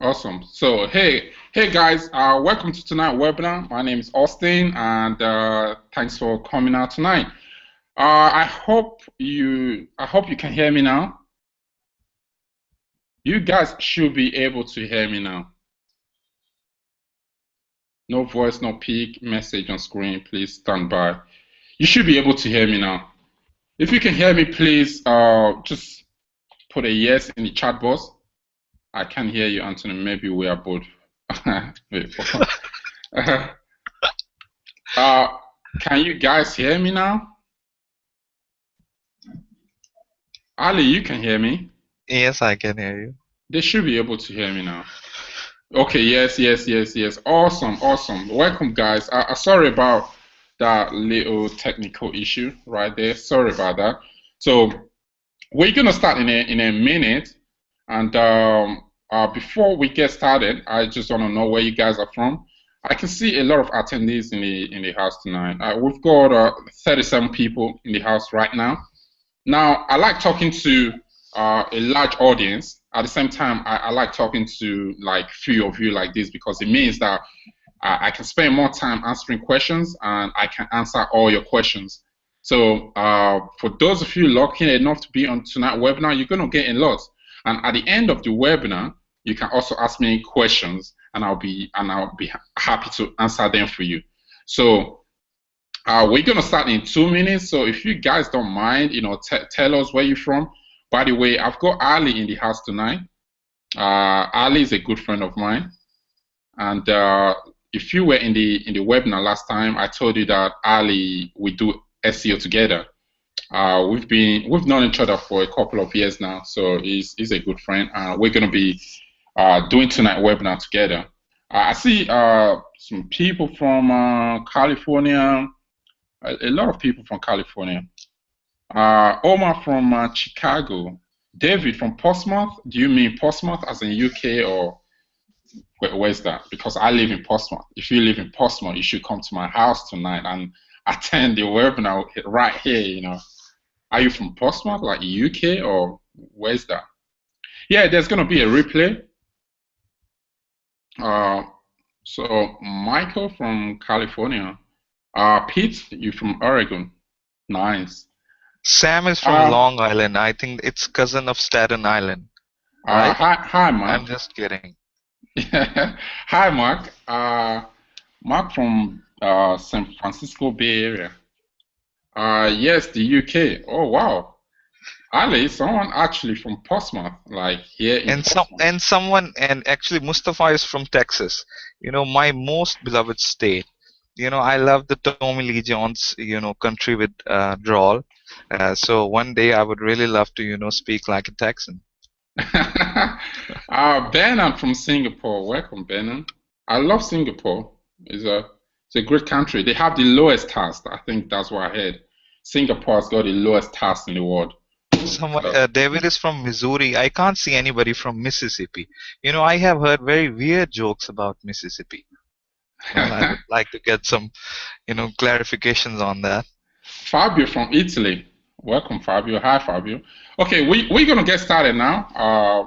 Awesome. So, hey guys, welcome to tonight's webinar. My name is Austin, and thanks for coming out tonight. I hope you can hear me now. You guys should be able to hear me now. No voice, no peak, message on screen. Please stand by. You should be able to hear me now. If you can hear me, please just put a yes in the chat box. I can hear you, Anthony. Maybe we are both. Wait, Uh, can you guys hear me now? Ali, you can hear me. Yes, I can hear you. They should be able to hear me now. Okay, yes. Awesome. Welcome, guys. Sorry about that little technical issue right there. Sorry about that. So we're gonna start in a minute, and before we get started, I just want to know where you guys are from. I can see a lot of attendees in the house tonight. We've got 37 people in the house right now. Now, I like talking to a large audience. At the same time, I like talking to like few of you like this because it means that I can spend more time answering questions and I can answer all your questions. So for those of you lucky enough to be on tonight's webinar, you're going to get a lot. And at the end of the webinar, you can also ask me questions, and I'll be happy to answer them for you. So we're gonna start in 2 minutes. So if you guys don't mind, tell us where you're from. By the way, I've got Ali in the house tonight. Ali is a good friend of mine, and if you were in the webinar last time, I told you that Ali, we do SEO together. We've known each other for a couple of years now, so he's a good friend. We're gonna be doing tonight webinar together. I see some people from California. A lot of people from California. Omar from Chicago. David from Portsmouth. Do you mean Portsmouth as in UK, or where's that? Because I live in Portsmouth. If you live in Portsmouth, you should come to my house tonight and attend the webinar right here. Are you from Portsmouth, like UK, or where's that? Yeah, there's gonna be a replay. So Michael from California. Pete, you from Oregon. Nice. Sam is from Long Island. I think it's cousin of Staten Island. Right? Hi, Mark. I'm just kidding. Hi, Mark. Mark from San Francisco Bay Area. Yes, the UK. Oh, wow. Ali, someone actually from Portsmouth, like here in Portsmouth. And actually Mustafa is from Texas. My most beloved state. I love the Tommy Lee Jones, country with drawl. So one day I would really love to, speak like a Texan. Benan from Singapore. Welcome, Benan. I love Singapore. It's a great country. They have the lowest tax. I think that's what I heard. Singapore's got the lowest tax in the world. David is from Missouri. I can't see anybody from Mississippi. I have heard very weird jokes about Mississippi. I would like to get some, clarifications on that. Fabio from Italy. Welcome, Fabio. Hi, Fabio. Okay, we're gonna get started now.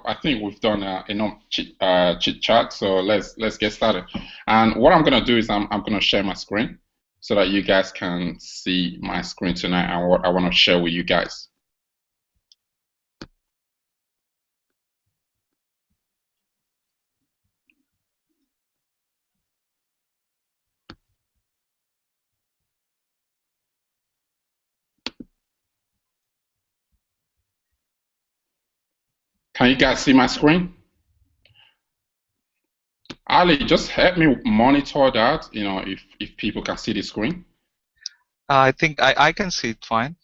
I think we've done enough chit chat, so let's get started. And what I'm gonna do is I'm gonna share my screen so that you guys can see my screen tonight and what I want to share with you guys. Can you guys see my screen? Ali, just help me monitor that, if people can see the screen. I think I can see it fine.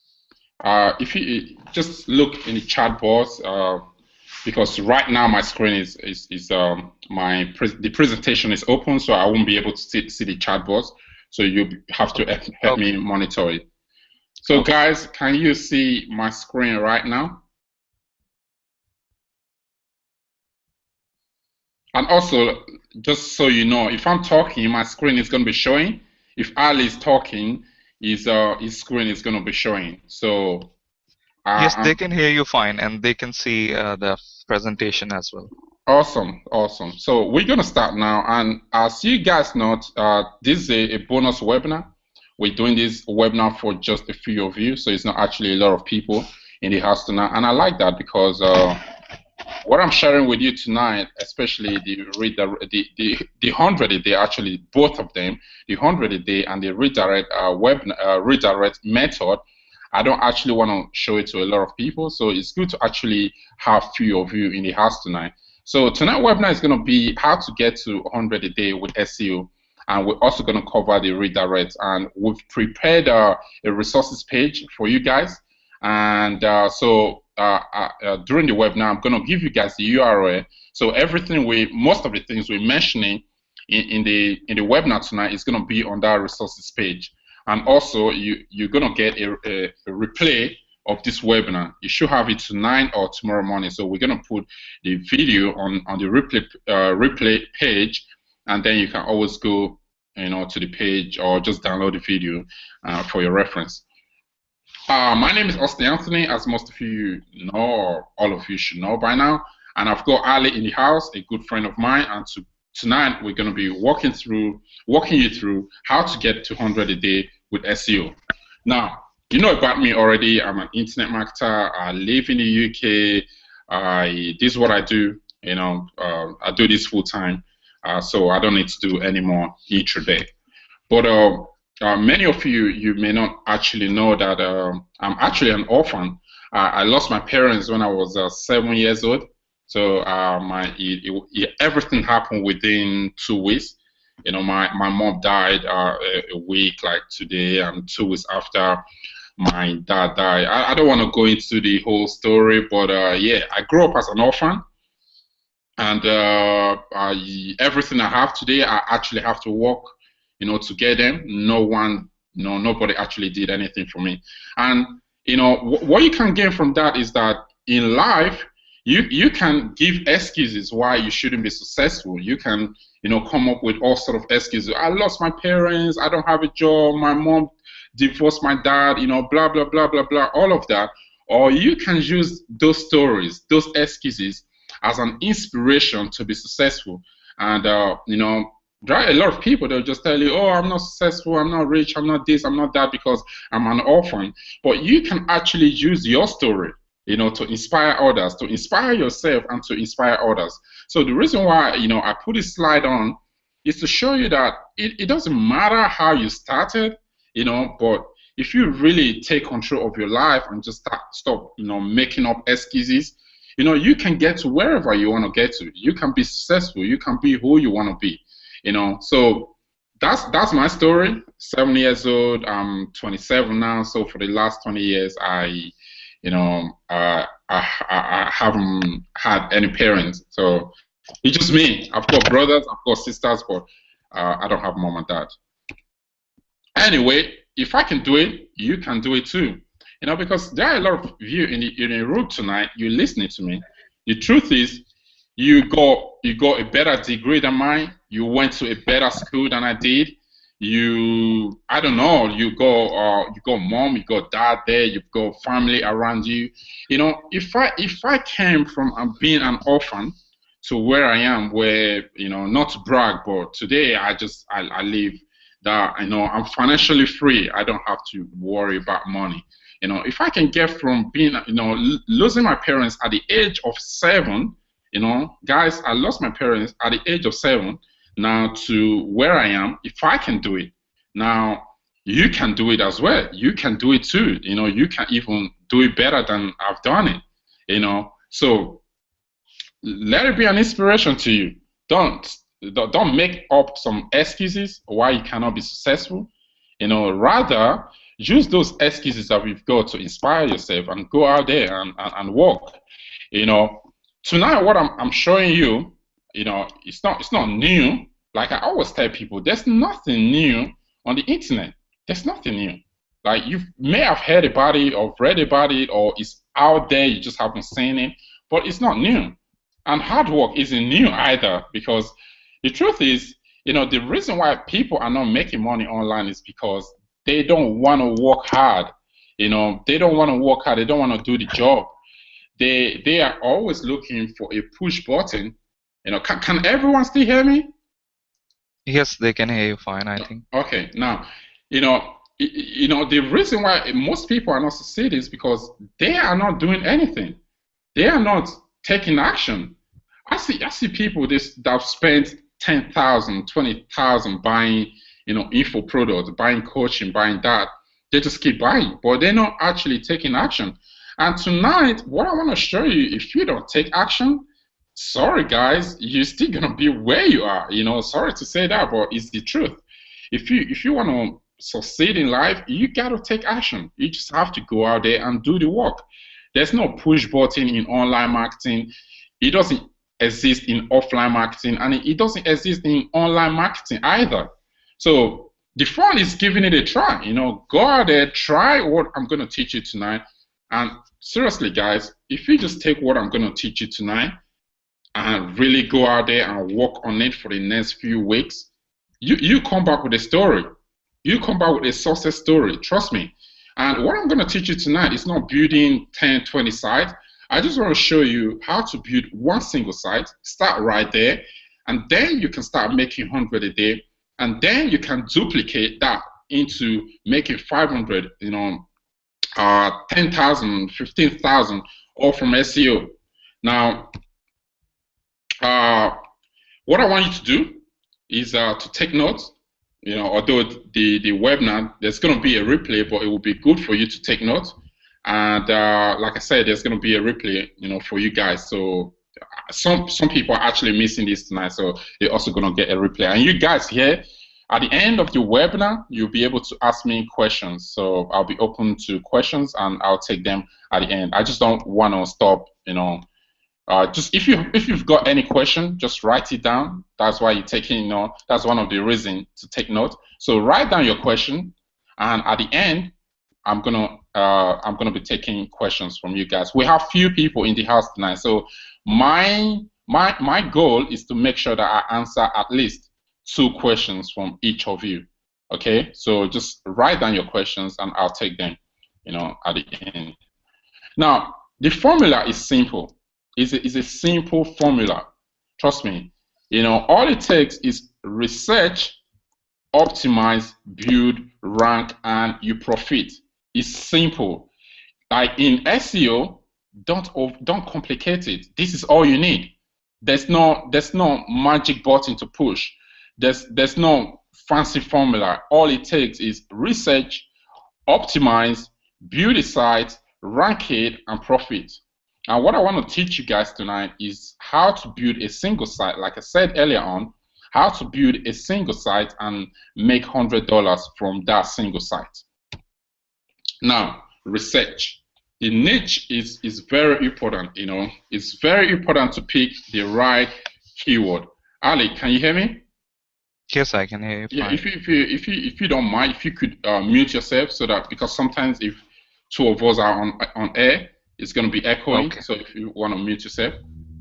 If you just look in the chat box, because right now my screen is the presentation is open, so I won't be able to see the chat box. So you have to help me monitor it. So guys, can you see my screen right now? And also, just so you know, if I'm talking, my screen is going to be showing. If Ali is talking, his screen is going to be showing. So yes, they can hear you fine, and they can see the presentation as well. Awesome, awesome. So we're gonna start now, and as you guys know, this is a bonus webinar. We're doing this webinar for just a few of you, so it's not actually a lot of people in the house tonight, and I like that because what I'm sharing with you tonight, especially the 100 a day, actually both of them, the 100 a day and the redirect method, I don't actually want to show it to a lot of people, so it's good to actually have few of you in the house tonight. So tonight webinar is going to be how to get to 100 a day with SEO, and we're also going to cover the redirect, and we've prepared a resources page for you guys, and during the webinar, I'm going to give you guys the URL. So most of the things we're mentioning in the webinar tonight is going to be on that resources page. And also, you're going to get a replay of this webinar. You should have it tonight or tomorrow morning. So we're going to put the video on the replay page, and then you can always go, to the page or just download the video for your reference. My name is Austin Anthony, as most of you know, or all of you should know by now. And I've got Ali in the house, a good friend of mine. And tonight we're going to be walking you through how to get to 100 a day with SEO. Now, you know about me already. I'm an internet marketer. I live in the UK. This is what I do. I do this full time, so I don't need to do any more intro day. But many of you may not actually know that I'm actually an orphan. I lost my parents when I was 7 years old. So everything happened within 2 weeks. My mom died a week like today, and 2 weeks after my dad died. I don't want to go into the whole story, but yeah, I grew up as an orphan, and everything I have today, I actually have to work, to get them. Nobody actually did anything for me. And what you can gain from that is that in life, you can give excuses why you shouldn't be successful. You can, come up with all sort of excuses. I lost my parents. I don't have a job. My mom divorced my dad. Blah blah blah blah blah. All of that. Or you can use those stories, those excuses, as an inspiration to be successful. And there are a lot of people that will just tell you, oh, I'm not successful, I'm not rich, I'm not this, I'm not that because I'm an orphan. But you can actually use your story, to inspire others, to inspire yourself and to inspire others. So the reason why, I put this slide on is to show you that it doesn't matter how you started, but if you really take control of your life and just stop, making up excuses, you can get to wherever you want to get to. You can be successful, you can be who you want to be. So that's my story. 7 years old, I'm 27 now. So for the last 20 years, I haven't had any parents. So it's just me. I've got brothers, I've got sisters, but I don't have mom and dad. Anyway, if I can do it, you can do it too. Because there are a lot of you in the room tonight. You're listening to me. The truth is, you got a better degree than mine. You went to a better school than I did. I don't know. You got mom, you got dad there. You've got family around you. If I came from being an orphan to where I am, where not to brag, but today I live that I'm financially free. I don't have to worry about money. If I can get from being losing my parents at the age of 7. Guys, I lost my parents at the age of 7 now to where I am. If I can do it, now you can do it as well. You can do it too. You can even do it better than I've done it. So let it be an inspiration to you. Don't make up some excuses why you cannot be successful. Rather use those excuses that we've got to inspire yourself and go out there and work. Tonight, what I'm showing you, it's not new. Like I always tell people, there's nothing new on the internet. There's nothing new. Like you may have heard about it or read about it, or it's out there, you just haven't seen it, but it's not new. And hard work isn't new either, because the truth is, the reason why people are not making money online is because they don't want to work hard. They don't want to work hard. They don't want to do the job. They are always looking for a push button Can everyone still hear me? Yes, they can hear you fine, I think. Okay, now, you know, the reason why most people are not succeeding is because they are not doing anything. They are not taking action. I see people that have spent 10,000, 20,000 buying, info products, buying coaching, buying that. They just keep buying, but they're not actually taking action. And tonight, what I want to show you, if you don't take action, sorry guys, you're still gonna be where you are. Sorry to say that, but it's the truth. If you want to succeed in life, you gotta take action. You just have to go out there and do the work. There's no push button in online marketing. It doesn't exist in offline marketing, and it doesn't exist in online marketing either. So the fun is giving it a try. Go out there, try what I'm gonna teach you tonight. And seriously, guys, if you just take what I'm gonna teach you tonight and really go out there and work on it for the next few weeks, you come back with a story. You come back with a success story. Trust me. And what I'm going to teach you tonight is not building 10, 20 sites. I just want to show you how to build one single site. Start right there. And then you can start making 100 a day. And then you can duplicate that into making 500, 10,000, 15,000, all from SEO. Now, what I want you to do is to take notes. Although the webinar, there's going to be a replay, but it will be good for you to take notes. And like I said, there's going to be a replay, for you guys. So some people are actually missing this tonight, so they're also going to get a replay. And you guys here, at the end of the webinar, you'll be able to ask me questions. So I'll be open to questions, and I'll take them at the end. I just don't want to stop, just if you've got any question, just write it down. That's why you're taking note. That's one of the reasons to take note. So write down your question, and at the end, I'm gonna be taking questions from you guys. We have few people in the house tonight, so my goal is to make sure that I answer at least 2 questions from each of you. Okay, so just write down your questions, and I'll take them, at the end. Now, the formula is simple. Is a simple formula. Trust me. All it takes is research, optimize, build, rank, and you profit. It's simple. Like in SEO, don't complicate it. This is all you need. There's no magic button to push. There's no fancy formula. All it takes is research, optimize, build a site, rank it, and profit. And what I want to teach you guys tonight is how to build a single site. Like I said earlier on, how to build a single site and make $100 from that single site. Now, research. The niche is very important. It's very important to pick the right keyword. Ali, can you hear me? Yes, I can hear you fine. Yeah, if you don't mind, if you could mute yourself, so that, because sometimes if 2 of us are on air, it's going to be echoing. Okay. So if you want to mute yourself,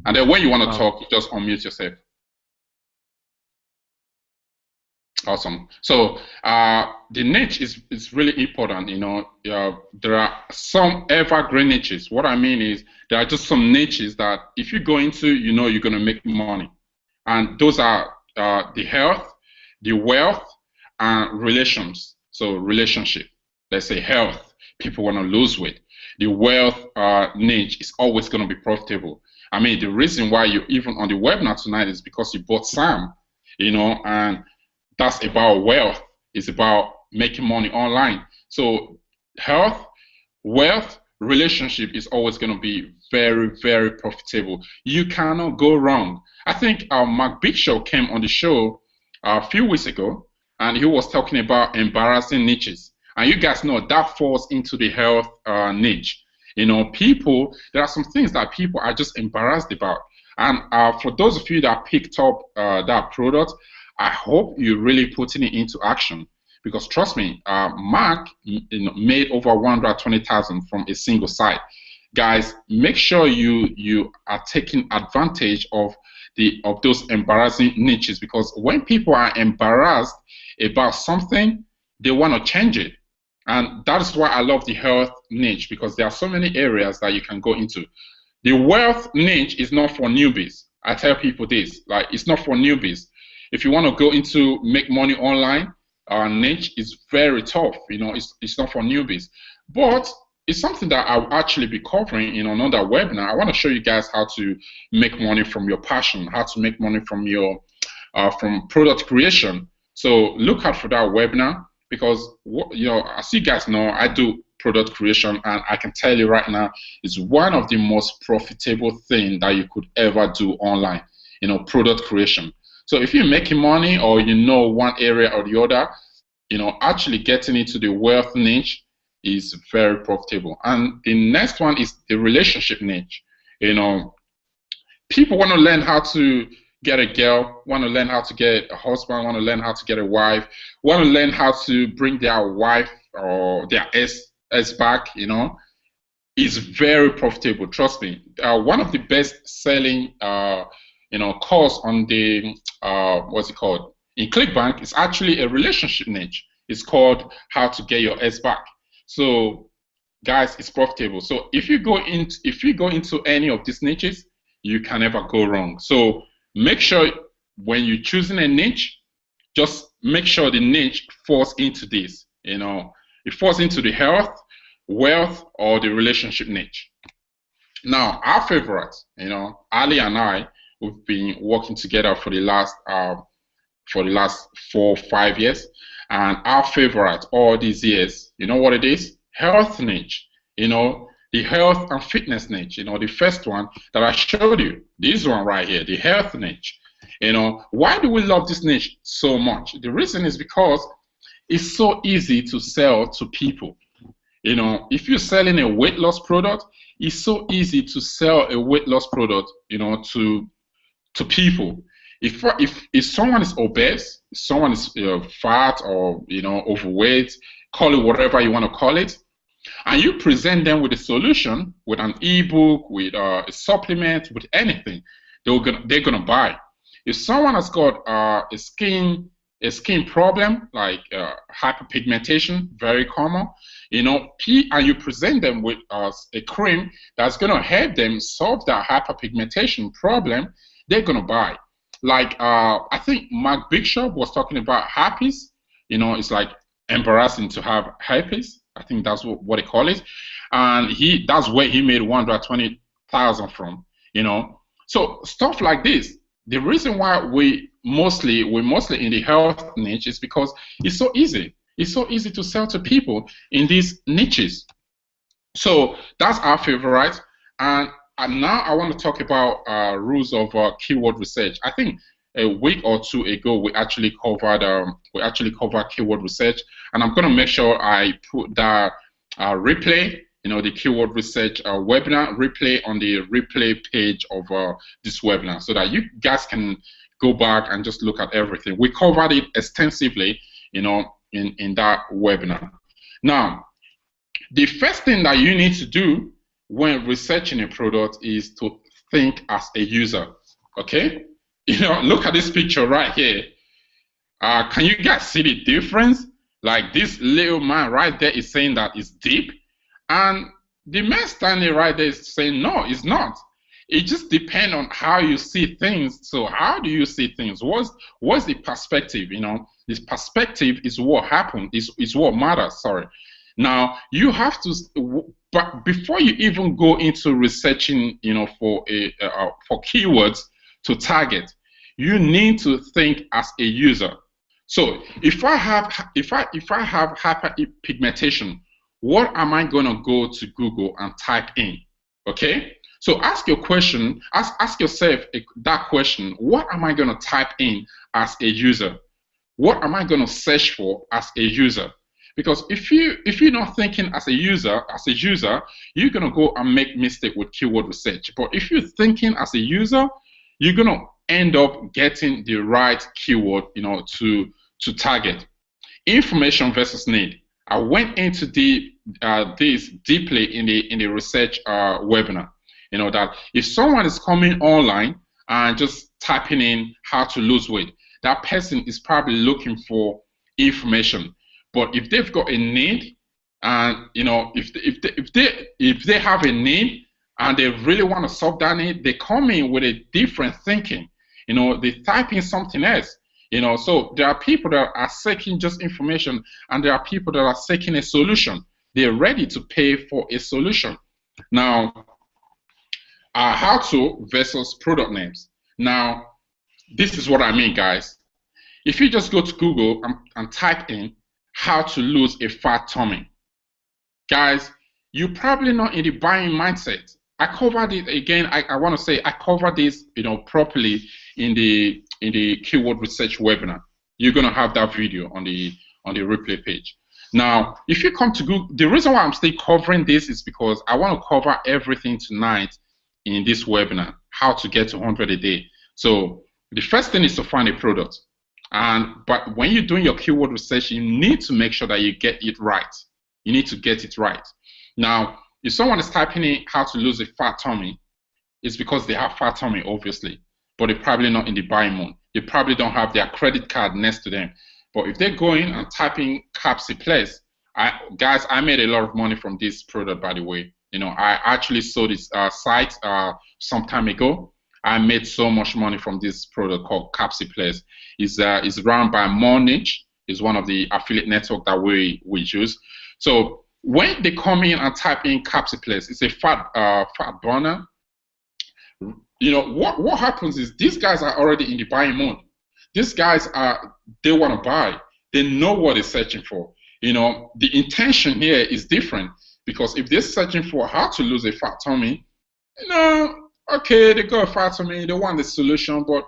and then when you want to talk, you just unmute yourself. Awesome. So the niche is really important. There are some evergreen niches. What I mean is there are just some niches that if you go into, you're going to make money, and those are the health, the wealth, and relations. So relationship. Let's say health. People want to lose weight. The wealth niche is always going to be profitable. I mean, the reason why you're even on the webinar tonight is because you bought Sam, and that's about wealth. It's about making money online. So health, wealth, relationship is always going to be very, very profitable. You cannot go wrong. I think Mark Big Show came on the show a few weeks ago, and he was talking about embarrassing niches. And you guys know that falls into the health niche. There are some things that people are just embarrassed about. And for those of you that picked up that product, I hope you're really putting it into action. Because trust me, Mark made over 120,000 from a single site. Guys, make sure you are taking advantage of those embarrassing niches, because when people are embarrassed about something, they want to change it. And that's why I love the health niche, because there are so many areas that you can go into. The wealth niche is not for newbies. I tell people this, like it's not for newbies. If you want to go into make money online, niche is very tough. It's not for newbies. But it's something that I'll actually be covering in another webinar. I want to show you guys how to make money from your passion, how to make money from your from product creation. So look out for that webinar because as you guys know, I do product creation, and I can tell you right now, it's one of the most profitable thing that you could ever do online. Product creation. So if you're making money or one area or the other, actually getting into the wealth niche is very profitable. And the next one is the relationship niche. People want to learn how to get a girl, want to learn how to get a husband, want to learn how to get a wife, want to learn how to bring their wife or their ex back, is very profitable. Trust me. One of the best selling, course on the, what's it called? In ClickBank is actually a relationship niche. It's called How to Get Your Ex Back. So guys, it's profitable. So if you go into any of these niches, you can never go wrong. So make sure when you're choosing a niche, just make sure the niche falls into this. It falls into the health, wealth, or the relationship niche. Now, our favorite, Ali and I, we've been working together for the last 4 or 5 years, and our favorite all these years, you know what it is? Health niche. The health and fitness niche. The first one that I showed you, this one right here, the health niche. Why do we love this niche so much? The reason is because it's so easy to sell to people. If you're selling a weight loss product, it's so easy to sell a weight loss product, to people. If someone is obese, if someone is fat or overweight, call it whatever you want to call it, and you present them with a solution, with an ebook, with a supplement, with anything, they're gonna buy. If someone has got a skin problem like hyperpigmentation, very common, and you present them with a cream that's gonna help them solve that hyperpigmentation problem, they're gonna buy. Like I think Mark Bishop was talking about herpes. It's like embarrassing to have herpes. I think that's what they call it, and that's where he made 120,000 from. So stuff like this. The reason why we're mostly in the health niche is because it's so easy. It's so easy to sell to people in these niches. So that's our favorite. And now I want to talk about rules of keyword research. I think a week or two ago we actually covered keyword research, and I'm gonna make sure I put that replay, the keyword research webinar replay on the replay page of this webinar, so that you guys can go back and just look at everything. We covered it extensively, in that webinar. Now, the first thing that you need to do when researching a product is to think as a user. Okay? Look at this picture right here. Can you guys see the difference? Like this little man right there is saying that it's deep, and the man standing right there is saying no, it's not. It just depends on how you see things. So how do you see things? What's the perspective? This perspective is what happened. Is what matters. Sorry. Now you have to, but before you even go into researching, for keywords to target, you need to think as a user. So if I have hyperpigmentation, what am I gonna go to Google and type in? Okay. So ask yourself that question. What am I gonna type in as a user? What am I gonna search for as a user? Because if you're not thinking as a user, you're gonna go and make mistake with keyword research. But if you're thinking as a user, you're gonna end up getting the right keyword, to target. Information versus need. I went into this deeply in the research webinar. That if someone is coming online and just typing in how to lose weight, that person is probably looking for information. But if they've got a need, and if they have a need and they really want to solve that need, they come in with a different thinking. They type in something else. So there are people that are seeking just information, and there are people that are seeking a solution. They're ready to pay for a solution. Now, how to versus product names. Now, this is what I mean, guys. If you just go to Google and type in how to lose a fat tummy, guys, you're probably not in the buying mindset. I covered it again. I want to say I covered this, properly in the keyword research webinar. You're gonna have that video on the replay page. Now, if you come to Google, the reason why I'm still covering this is because I want to cover everything tonight in this webinar. How to get to 100 a day. So the first thing is to find a product. But when you're doing your keyword research, you need to make sure that you get it right. You need to get it right. Now, if someone is typing in how to lose a fat tummy, it's because they have fat tummy, obviously, but they're probably not in the buying mode. They probably don't have their credit card next to them. But if they go in and type in Capsiplies, guys, I made a lot of money from this product, by the way. I actually sold this site some time ago. I made so much money from this product called Capsiplies. It's run by Monage. It's one of the affiliate network that we use. So when they come in and type in Capsiplies, it's a fat burner. What happens is these guys are already in the buying mode. These guys they want to buy. They know what they're searching for. The intention here is different, because if they're searching for how to lose a fat tummy, okay, they got a fat tummy, they want the solution, but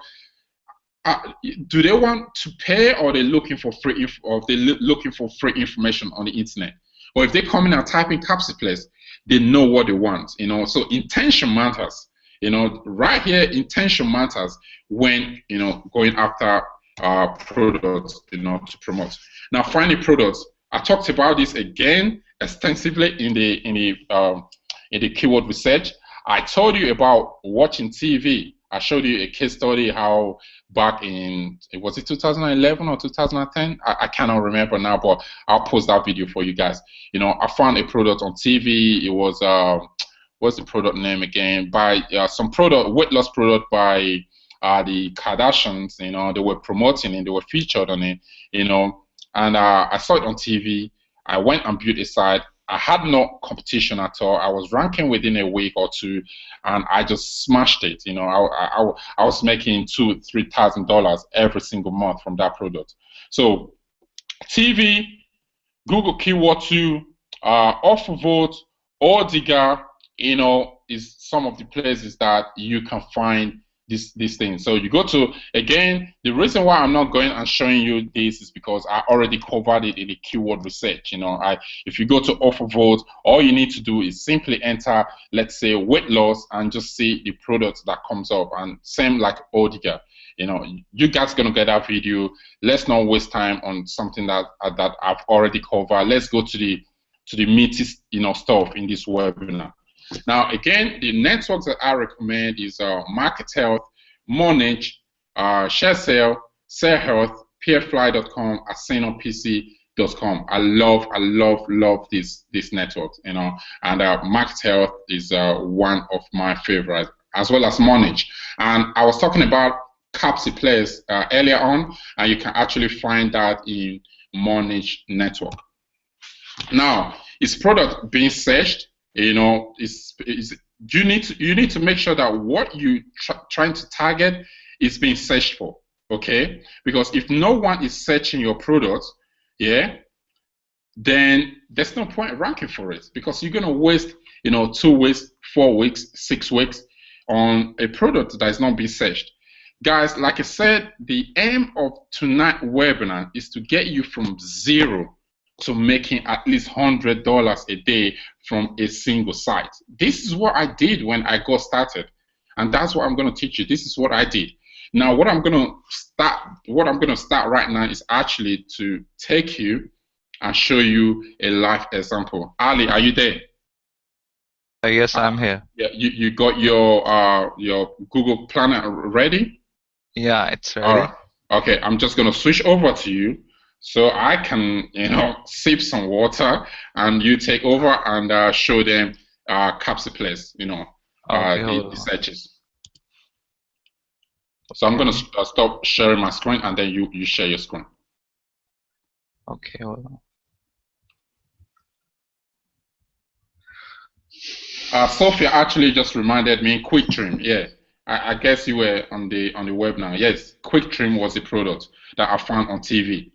do they want to pay, or they looking for free information on the internet? Or if they come in and type in Capsiplies, they know what they want. So intention matters. Right here, intention matters when going after products to promote. Now, finding products. I talked about this again extensively in the keyword research. I told you about watching TV. I showed you a case study how back in, was it 2011 or 2010? I cannot remember now, but I'll post that video for you guys. I found a product on TV. It was what's the product name again? By some weight loss product by the Kardashians. They were promoting it. They were featured on it. And I saw it on TV. I went and built a site. I had no competition at all. I was ranking within a week or two, and I just smashed it. I was making $2,000-3,000 every single month from that product. So TV, Google Keyword 2, OfferVote, Audiga, is some of the places that you can find these things. So you go to, again, the reason why I'm not going and showing you this is because I already covered it in the keyword research. If you go to OfferVote, all you need to do is simply enter, let's say, weight loss, and just see the product that comes up. And same like Audiga. You guys gonna get that video. Let's not waste time on something that I've already covered. Let's go to the meaty stuff in this webinar. Now, again, the networks that I recommend is Market Health, Monage, ShareSale, SareHealth, PeerFly.com, AsenoPC.com. I love these networks, and Market Health is one of my favorites, as well as Monage. And I was talking about Capsiplies earlier on, and you can actually find that in Monage network. Now, is product being searched? You need to make sure that what you trying to target is being searched for, okay? Because if no one is searching your product, then there's no point ranking for it, because you're gonna waste 2 weeks, 4 weeks, 6 weeks on a product that is not being searched. Guys, like I said, the aim of tonight's webinar is to get you from zero to making at least $100 a day from a single site. This is what I did when I got started, and that's what I'm going to teach you. This is what I did. Now, what I'm going to start right now is actually to take you and show you a live example. Ali, are you there? Yes, I'm here. Yeah, you got your Google Planner ready? Yeah, it's ready. All right. Okay, I'm just going to switch over to you, so I can, sip some water, and you take over and show them Capsiplies. Okay, the hold on. searches. So I'm gonna Okay. stop sharing my screen, and then you share your screen. Okay, hold on. Sophia actually just reminded me, QuickTrim. Yeah, I guess you were on the web now. Yes, QuickTrim was the product that I found on TV.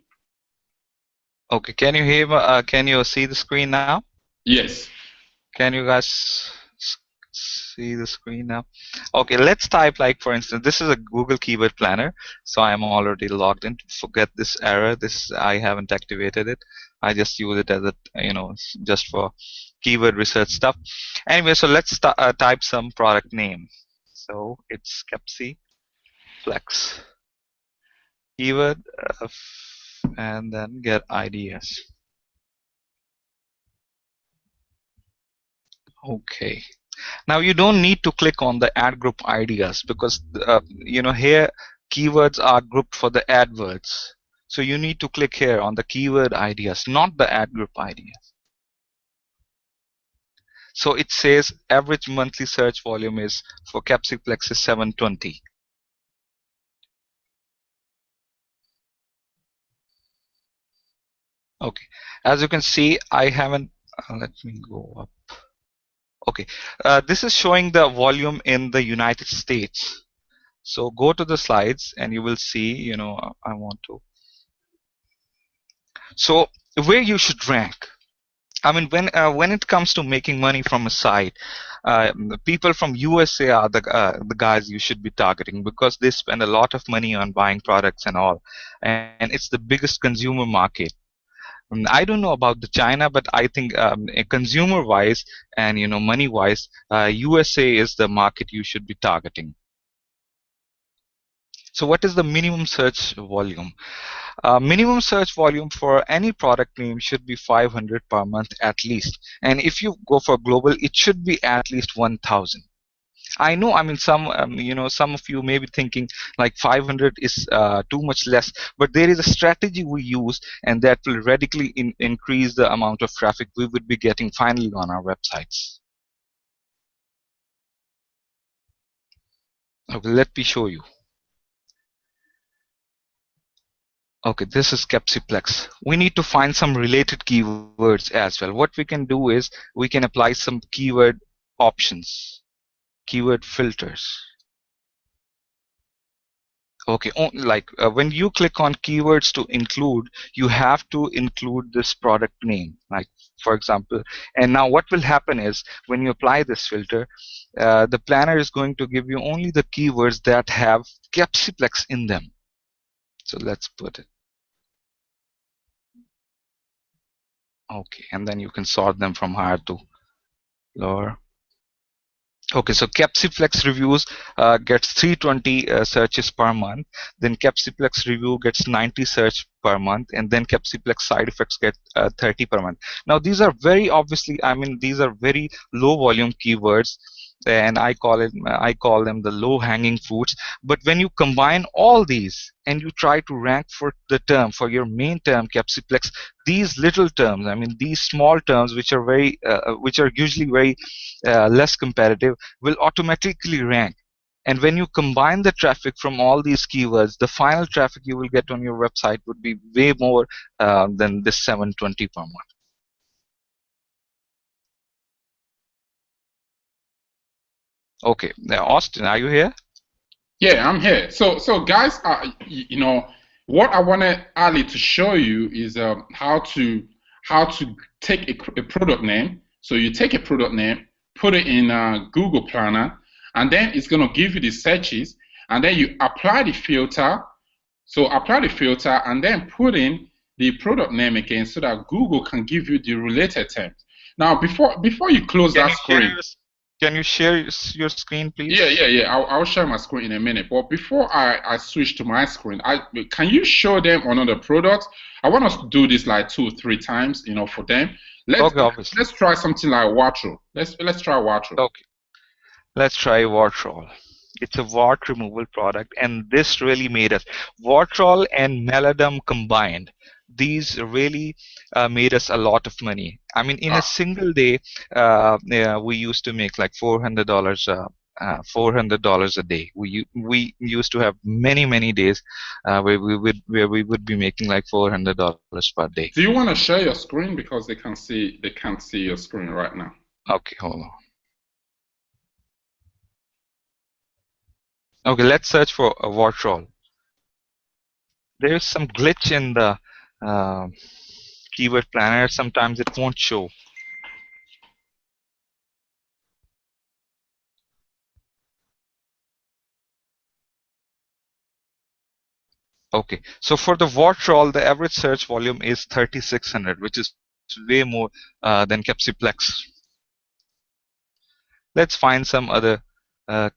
Okay, can you hear? Can you see the screen now? Yes. Can you guys see the screen now? Okay, let's type, like, for instance, this is a Google Keyword Planner. So I am already logged in. Forget this error. This, I haven't activated it. I just use it as a, just for keyword research stuff. Anyway, so let's type some product name. So it's Kepsi Flex keyword, and then get ideas. Okay. Now you don't need to click on the ad group ideas, because here keywords are grouped for the adwords. So you need to click here on the keyword ideas, not the ad group ideas. So it says average monthly search volume is for Capsiplex is 720. Okay, as you can see, I haven't. Let me go up. Okay, this is showing the volume in the United States. So go to the slides and you will see, I want to. So where you should rank. I mean, when it comes to making money from a site, the people from USA are the guys you should be targeting, because they spend a lot of money on buying products and all, and it's the biggest consumer market. I don't know about the China, but I think consumer-wise and money-wise, USA is the market you should be targeting. So what is the minimum search volume? Minimum search volume for any product name should be 500 per month at least. And if you go for global, it should be at least 1,000. I know, I mean, some of you may be thinking like 500 is too much less, but there is a strategy we use, and that will radically increase the amount of traffic we would be getting finally on our websites. Okay, let me show you. Okay, this is Capsiplex. We need to find some related keywords as well. What we can do is we can apply some keyword options, keyword filters. Okay, like when you click on keywords to include, you have to include this product name, like for example. And now what will happen is when you apply this filter, the planner is going to give you only the keywords that have Capsiplex in them. So let's put it. Okay, and then you can sort them from higher to lower. Okay, so Capsiplex reviews gets 320 searches per month. Then Capsiplex review gets 90 search per month, and then Capsiplex side effects get 30 per month. Now these are very obviously, I mean, these are very low volume keywords, and I call them the low hanging fruits. But when you combine all these and you try to rank for the term, for your main term Capsiplex, these little terms, I mean these small terms, which are usually very less competitive, will automatically rank. And when you combine the traffic from all these keywords, the final traffic you will get on your website would be way more than this 720 per month. Okay, now Austin, are you here? Yeah, I'm here. So guys, what I wanted Ali to show you is how to take a product name. So you take a product name, put it in Google Planner, and then it's gonna give you the searches, and then you apply the filter. So apply the filter and then put in the product name again, so that Google can give you the related terms. Now, before you close that screen. Can you share your screen, please? Yeah. I'll share my screen in a minute. But before I switch to my screen, can you show them another product? I want us to do this like 2 or 3 times, for them. Let's try something like Watro. Let's try Watro. Okay. Let's try Wartrol. It's a wart removal product, and this really made us. Wartrol and Meladum combined. these really made us a lot of money. I mean, in a Ah, single day, yeah, we used to make like $400. $400 a day. We used to have many days where we would be making like $400 per day. do you want to share your screen because they can't see your screen right now? Okay, hold on. Okay, let's search for a Wartrol. There is some glitch in the uh, keyword planner. Sometimes it won't show. Okay, so for the Wartrol, the average search volume is 3,600, which is way more than Capsiplex. Let's find some other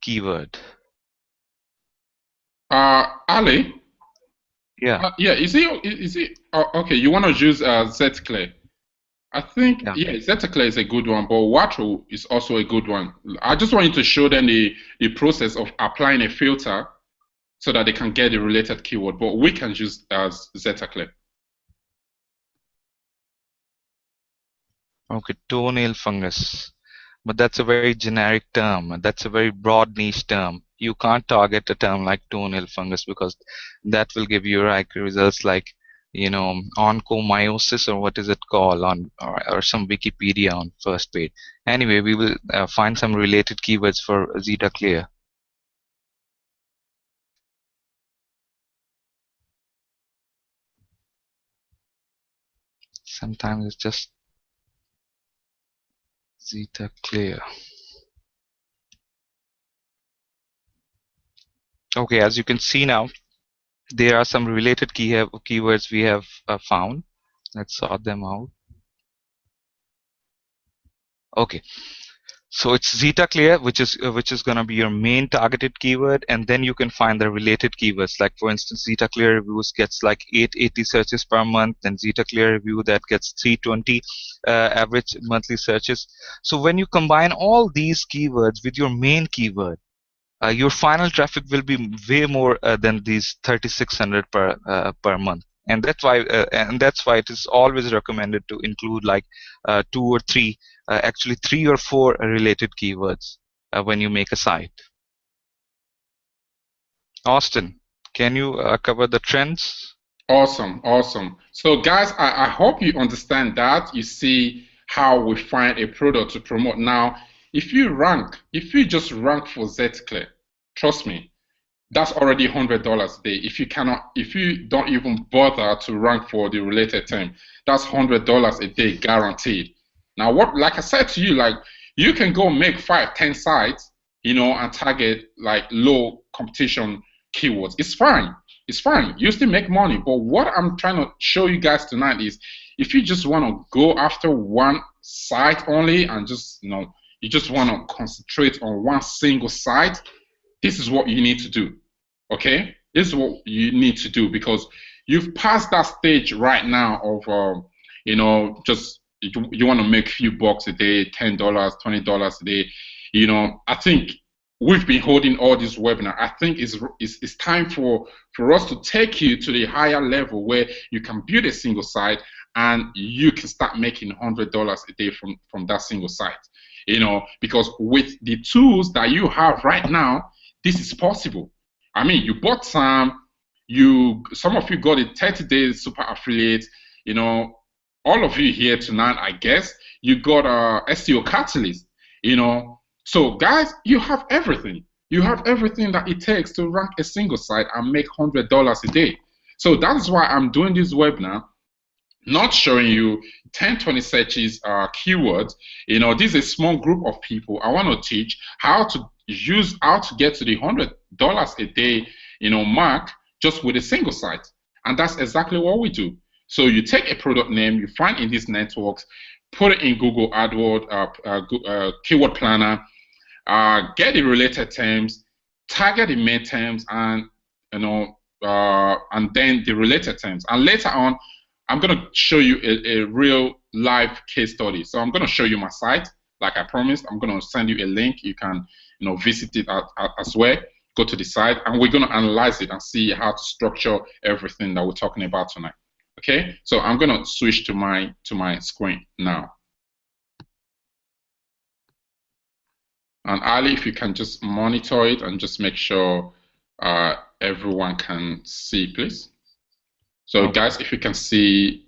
keyword. Ali? Yeah. Yeah, is it okay, you want to use Zclear. I think, Yeah. yeah, Zclear is a good one, but Watro is also a good one. I just want you to show them the process of applying a filter so that they can get the related keyword, but we can use Zclear. Okay, toenail fungus. But that's a very generic term. That's a very broad niche term. You can't target a term like toenail fungus because that will give you like results like, you know, onychomyosis, or what is it called, on or some Wikipedia on first page. Anyway, we will find some related keywords for Zclear. Sometimes it's just Zclear. Okay, as you can see now, there are some related keywords we have found. Let's sort them out. Okay, so it's Zclear, which is going to be your main targeted keyword, and then you can find the related keywords. Like for instance, Zclear reviews gets like 880 searches per month, and Zclear review that gets 320 average monthly searches. So when you combine all these keywords with your main keyword, your final traffic will be way more than these 3,600 per month. And that's why it is always recommended to include like 2 or 3, actually 3 or 4 related keywords when you make a site. Austin, can you cover the trends? Awesome, awesome. So guys, I hope you understand that. You see how we find a product to promote. Now, if you just rank for Zclear, trust me, that's already $100 a day. If you don't even bother to rank for the related term, that's $100 a day guaranteed. Now, like I said to you, like you can go make 5, 10 sites, and target like low competition keywords. It's fine. It's fine. You still make money. But what I'm trying to show you guys tonight is if you just want to go after one site only and just, you just want to concentrate on one single site, this is what you need to do. Okay? This is what you need to do because you've passed that stage right now of, just you want to make a few bucks a day, $10, $20 a day. I think we've been holding all this webinar. I think it's time for us to take you to the higher level where you can build a single site and you can start making $100 a day from that single site. Because with the tools that you have right now, this is possible. I mean, you bought some of you got a 30 days super affiliate, all of you here tonight, I guess, you got a SEO Catalyst, So guys, you have everything. You have everything that it takes to rank a single site and make $100 a day. So that's why I'm doing this webinar, not showing you 10, 20 searches, keywords. This is a small group of people. I want to teach how to get to the $100 a day, mark just with a single site. And that's exactly what we do. So you take a product name you find in these networks, put it in Google AdWords, Keyword Planner, get the related terms, target the main terms, and and then the related terms. And later on, I'm going to show you a real live case study. So I'm going to show you my site, like I promised. I'm going to send you a link. You can, visit it as well. Go to the site, and we're going to analyze it and see how to structure everything that we're talking about tonight. Okay, so I'm gonna switch to my screen now. And Ali, if you can just monitor it and just make sure everyone can see, please. So Okay. guys, if you can see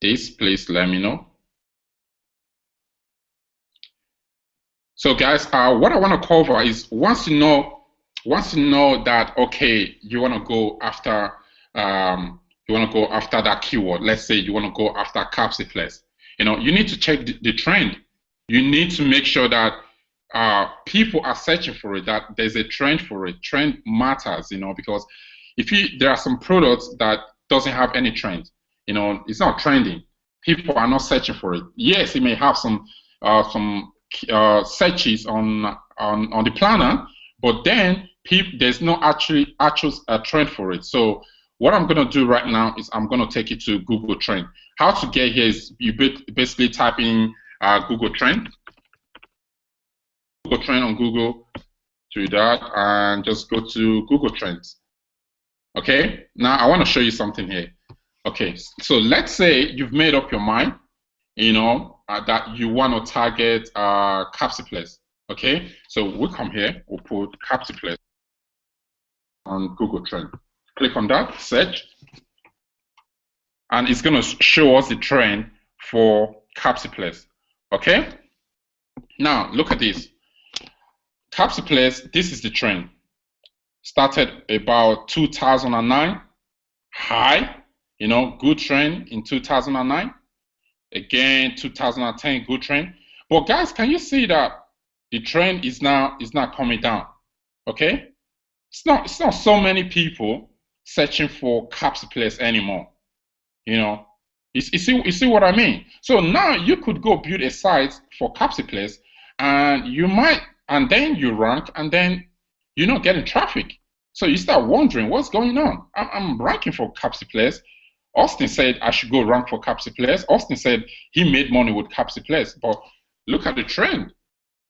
this, please let me know. So guys, what I want to cover is once you know that, okay, you want to go after that keyword. Let's say you want to go after Capsiplex. You need to check the trend. You need to make sure that people are searching for it, that there's a trend for it. Trend matters, because there are some products that doesn't have any trend, it's not trending. People are not searching for it. Yes, it may have some searches on the planner, but then there's no actual trend for it. So what I'm going to do right now is I'm going to take you to Google Trend. How to get here is you basically type in Google Trend on Google, do that, and just go to Google Trends. Okay, now I want to show you something here. Okay, so let's say you've made up your mind, that you want to target Capsiplex. Okay, so we'll come here, we'll put Capsiplex on Google Trend. Click on that, search, and it's going to show us the trend for Capsiplex. Okay, now look at this. Capsiplex, this is the trend. Started about 2009, high, good trend in 2009. Again, 2010, good trend. But guys, can you see that the trend is now coming down? Okay, it's not so many people searching for Capsiplex anymore. You see what I mean? So now you could go build a site for Capsiplex, and then you rank, and then you're not getting traffic. So you start wondering what's going on. I'm ranking for Capsiplex. Austin said I should go rank for Capsiplex. Austin said he made money with Capsiplex, but look at the trend.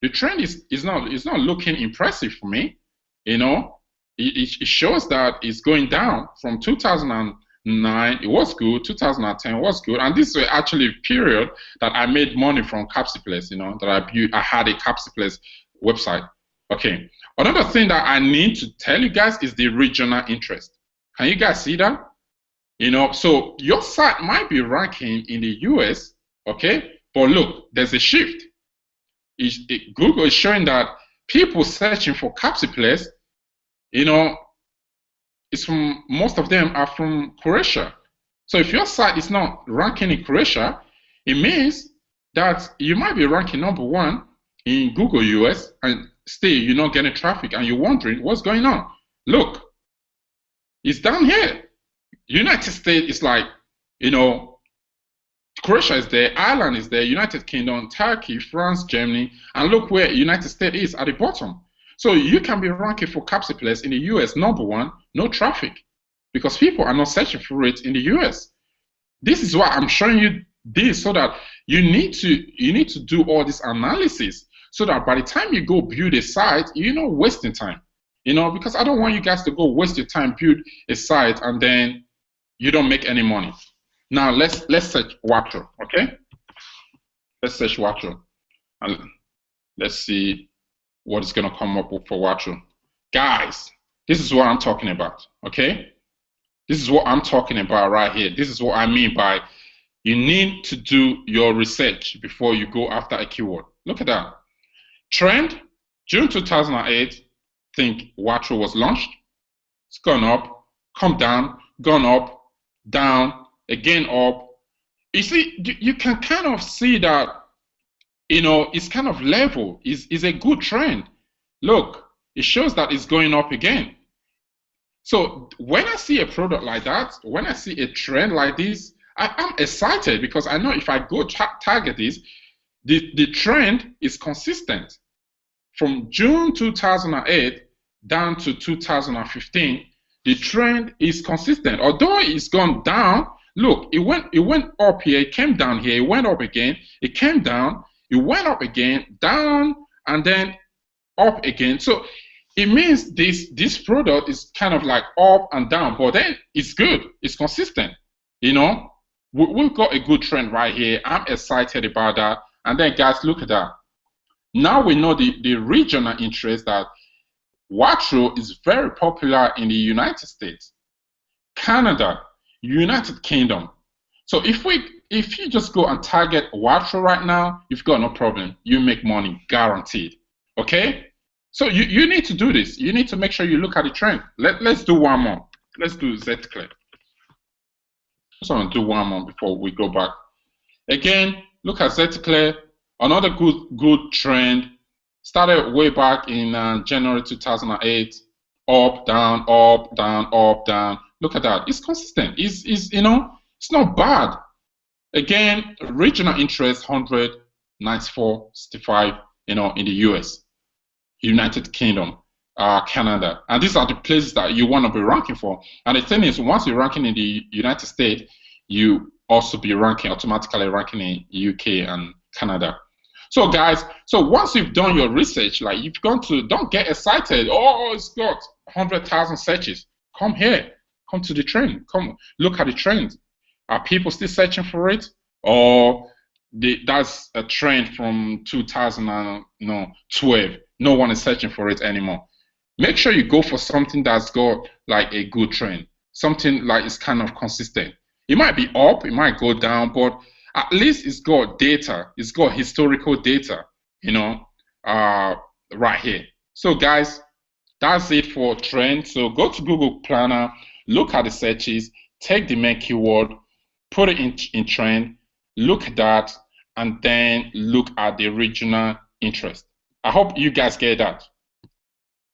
The trend is not looking impressive for me. It shows that it's going down from 2009. It was good. 2010 was good, and this was actually a period that I made money from Capsiplex. That I had a Capsiplex website. Okay. Another thing that I need to tell you guys is the regional interest. Can you guys see that? So your site might be ranking in the US, okay? But look, there's a shift. Google is showing that people searching for Capsiplex, most of them are from Croatia. So if your site is not ranking in Croatia, it means that you might be ranking #1 in Google US, and still you're not getting traffic, and you're wondering what's going on. Look, it's down here. United States is like, Croatia is there, Ireland is there, United Kingdom, Turkey, France, Germany, and look where United States is at the bottom. So you can be ranking for Capsiplex in the US #1, no traffic, because people are not searching for it in the US. This is why I'm showing you this, so that you need to do all this analysis, so that by the time you go build a site, you're not wasting time. Because I don't want you guys to go waste your time, build a site, and then you don't make any money. Now let's search Watro, okay? Let's search Watro, and let's see what is gonna come up for Watro. Guys, this is what I'm talking about, okay? This is what I'm talking about right here. This is what I mean by you need to do your research before you go after a keyword. Look at that. Trend, June 2008, think Watro was launched. It's gone up, come down, gone up, down, again up. You see, you can kind of see that, it's kind of level. It's a good trend. Look, it shows that it's going up again. So when I see a product like that, when I see a trend like this, I'm excited, because I know if I go target this, the trend is consistent. From June 2008 down to 2015, the trend is consistent. Although it's gone down, look, it went up here, it came down here, it went up again, it came down, it went up again, down, and then up again. So it means this product is kind of like up and down, but then it's good, it's consistent. You know, we've got a good trend right here. I'm excited about that. And then, guys, look at that. Now we know the regional interest that Watro is very popular in the United States, Canada, United Kingdom. So if you just go and target Watro right now, you've got no problem. You make money, guaranteed. Okay? So you need to do this. You need to make sure you look at the trend. Let's do one more. Let's do Zclear. Just want to do one more before we go back. Again, look at Zclear. Another good trend. Started way back in January 2008. Up, down, up, down, up, down. Look at that. It's consistent. It's it's not bad. Again, regional interest 100, 94, 65, in the US, United Kingdom, Canada. And these are the places that you want to be ranking for. And the thing is, once you're ranking in the United States, you also be automatically ranking in UK and Canada. So guys, so once you've done your research, like you've gone to, don't get excited. Oh, it's got 100,000 searches. Come here. Come to the trend. Come look at the trend. Are people still searching for it? Or that's a trend from 2012. No one is searching for it anymore. Make sure you go for something that's got like a good trend. Something like it's kind of consistent. It might be up, it might go down, but at least it's got data. It's got historical data, right here. So guys, that's it for trend. So go to Google Planner, look at the searches, take the main keyword, put it in trend, look at that, and then look at the regional interest. I hope you guys get that.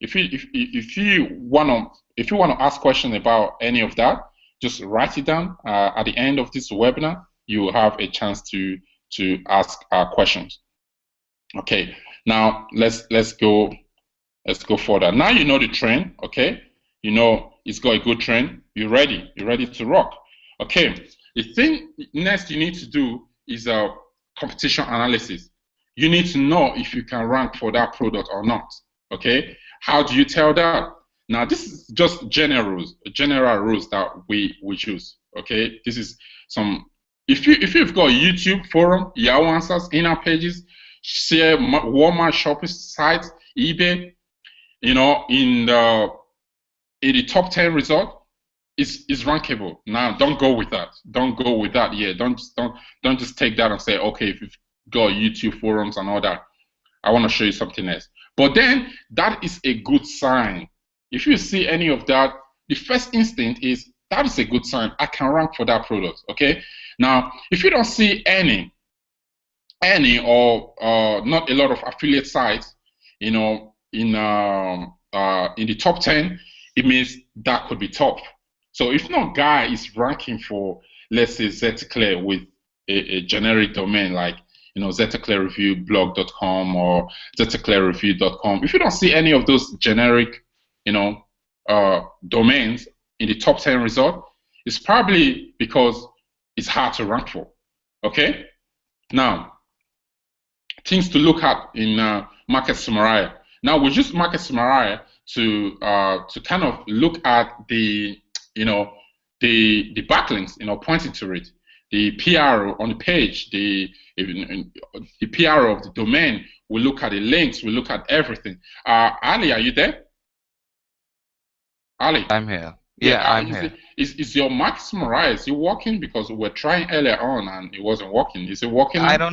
If you want to ask questions about any of that, just write it down. At the end of this webinar, you will have a chance to ask questions. Okay. Now let's go further. Now you know the trend. Okay. You know it's got a good trend. You're ready. You're ready to rock. Okay. The thing next you need to do is a competition analysis. You need to know if you can rank for that product or not. Okay. How do you tell that? Now this is just general rules that we choose. Okay. This is some. If you've got a YouTube forum, Yahoo Answers, in-app pages, share Walmart shopping sites, eBay, in the top 10 result, is rankable. Now don't go with that. Don't go with that. Yeah, don't just take that and say, okay, if you've got YouTube forums and all that, I want to show you something else. But then that is a good sign. If you see any of that, the first instinct is that is a good sign. I can rank for that product. Okay. Now, if you don't see any or not a lot of affiliate sites, in the top 10, it means that could be tough. So if no guy is ranking for, let's say, Zclear with a generic domain like zclearreviewblog.com or zclearreview.com, if you don't see any of those generic domains in the top 10 result, it's probably because it's hard to rank for. Okay. Now, things to look at in Market Summarizer. Now we use Market Summarizer to kind of look at the the backlinks, pointing to it, the PRO on the page, the PRO of the domain. We look at the links. We look at everything. Ali, are you there? Ali, I'm here. Yeah, I'm here. Is your Market Summarizer, is it working? Because we were trying earlier on and it wasn't working. Is it working now? I don't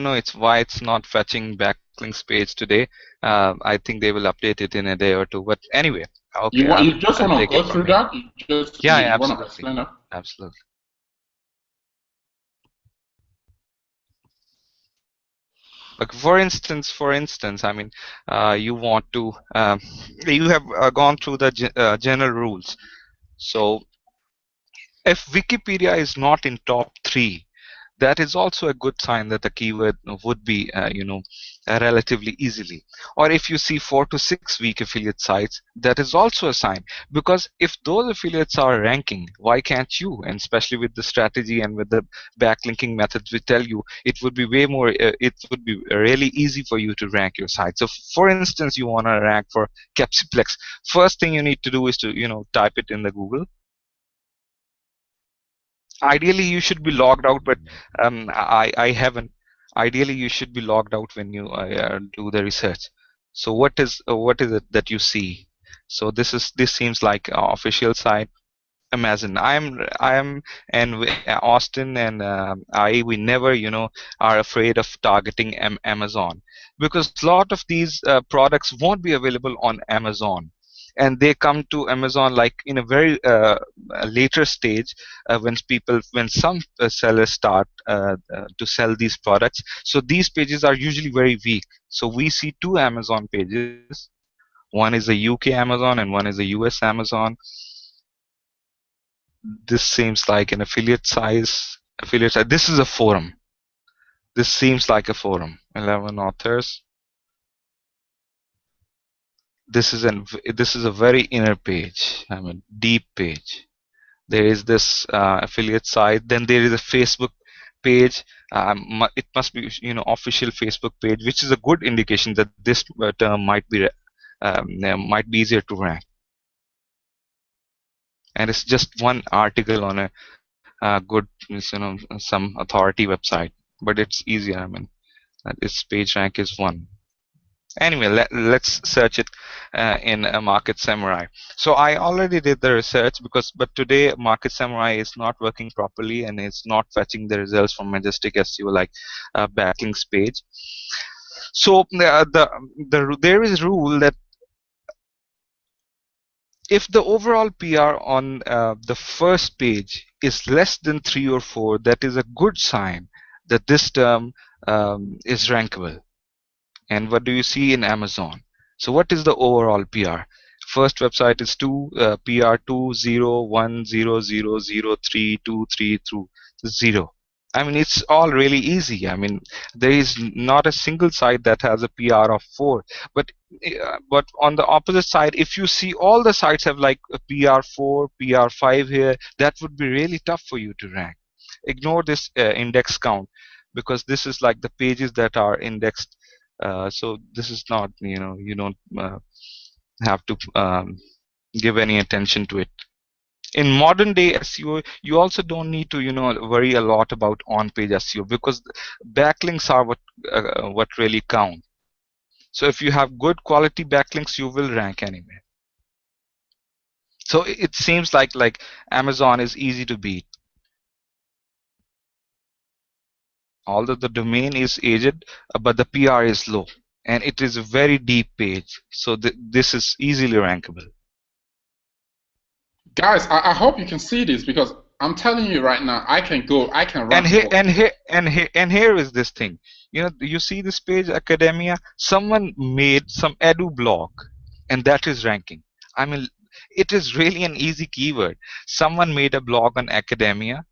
know. It's why it's not fetching backlinks page today. I think they will update it in a day or two. But anyway, okay. You just want to go through that? Yeah, absolutely. Absolutely. Like for instance, I mean, you want to, you have gone through the general rules. So if Wikipedia is not in top 3, that is also a good sign that the keyword would be, relatively easily. Or if you see 4 to 6 week affiliate sites, that is also a sign. Because if those affiliates are ranking, why can't you? And especially with the strategy and with the backlinking methods, we tell you it would be way more. It would be really easy for you to rank your site. So, for instance, you want to rank for Capsiplex. First thing you need to do is to type it in the Google. Ideally, you should be logged out, but I haven't. Ideally, you should be logged out when you do the research. So what is it that you see? So this seems like official site. Amazon. I'm and Austin and we never are afraid of targeting Amazon, because a lot of these products won't be available on Amazon, and they come to Amazon like in a very later stage, when some sellers start to sell these products. So these pages are usually very weak. So we see two Amazon pages. One is a UK Amazon and one is a US Amazon. This seems like an affiliate size. This is a forum. This seems like a forum. 11 authors. This is a very inner page. I mean, deep page. There is this affiliate site. Then there is a Facebook page. It must be official Facebook page, which is a good indication that this term might be easier to rank. And it's just one article on a good some authority website, but it's easier. I mean, its page rank is 1. Anyway, let's search it in Market Samurai. So I already did the research, but today Market Samurai is not working properly and it's not fetching the results from Majestic SEO like backlinks page. So there is rule that if the overall PR on the first page is less than 3 or 4, that is a good sign that this term is rankable. And what do you see in Amazon? So what is the overall PR? First website is 2, PR 2, 0, 1, 0, 0, 0, 3, 2, 3, through 0. I mean, it's all really easy. I mean, there is not a single site that has a PR of 4. But on the opposite side, if you see all the sites have like a PR 4, PR 5 here, that would be really tough for you to rank. Ignore this index count, because this is like the pages that are indexed. So this is not, you don't have to give any attention to it. In modern day SEO, you also don't need to worry a lot about on-page SEO, because backlinks are what really count. So if you have good quality backlinks, you will rank anyway. So it seems like Amazon is easy to beat. Although the domain is aged, but the PR is low, and it is a very deep page. So this is easily rankable. Guys, I hope you can see this, because I'm telling you right now, I can run. And here is this thing. You see this page, Academia. Someone made some edu blog, and that is ranking. I mean, it is really an easy keyword. Someone made a blog on Academia,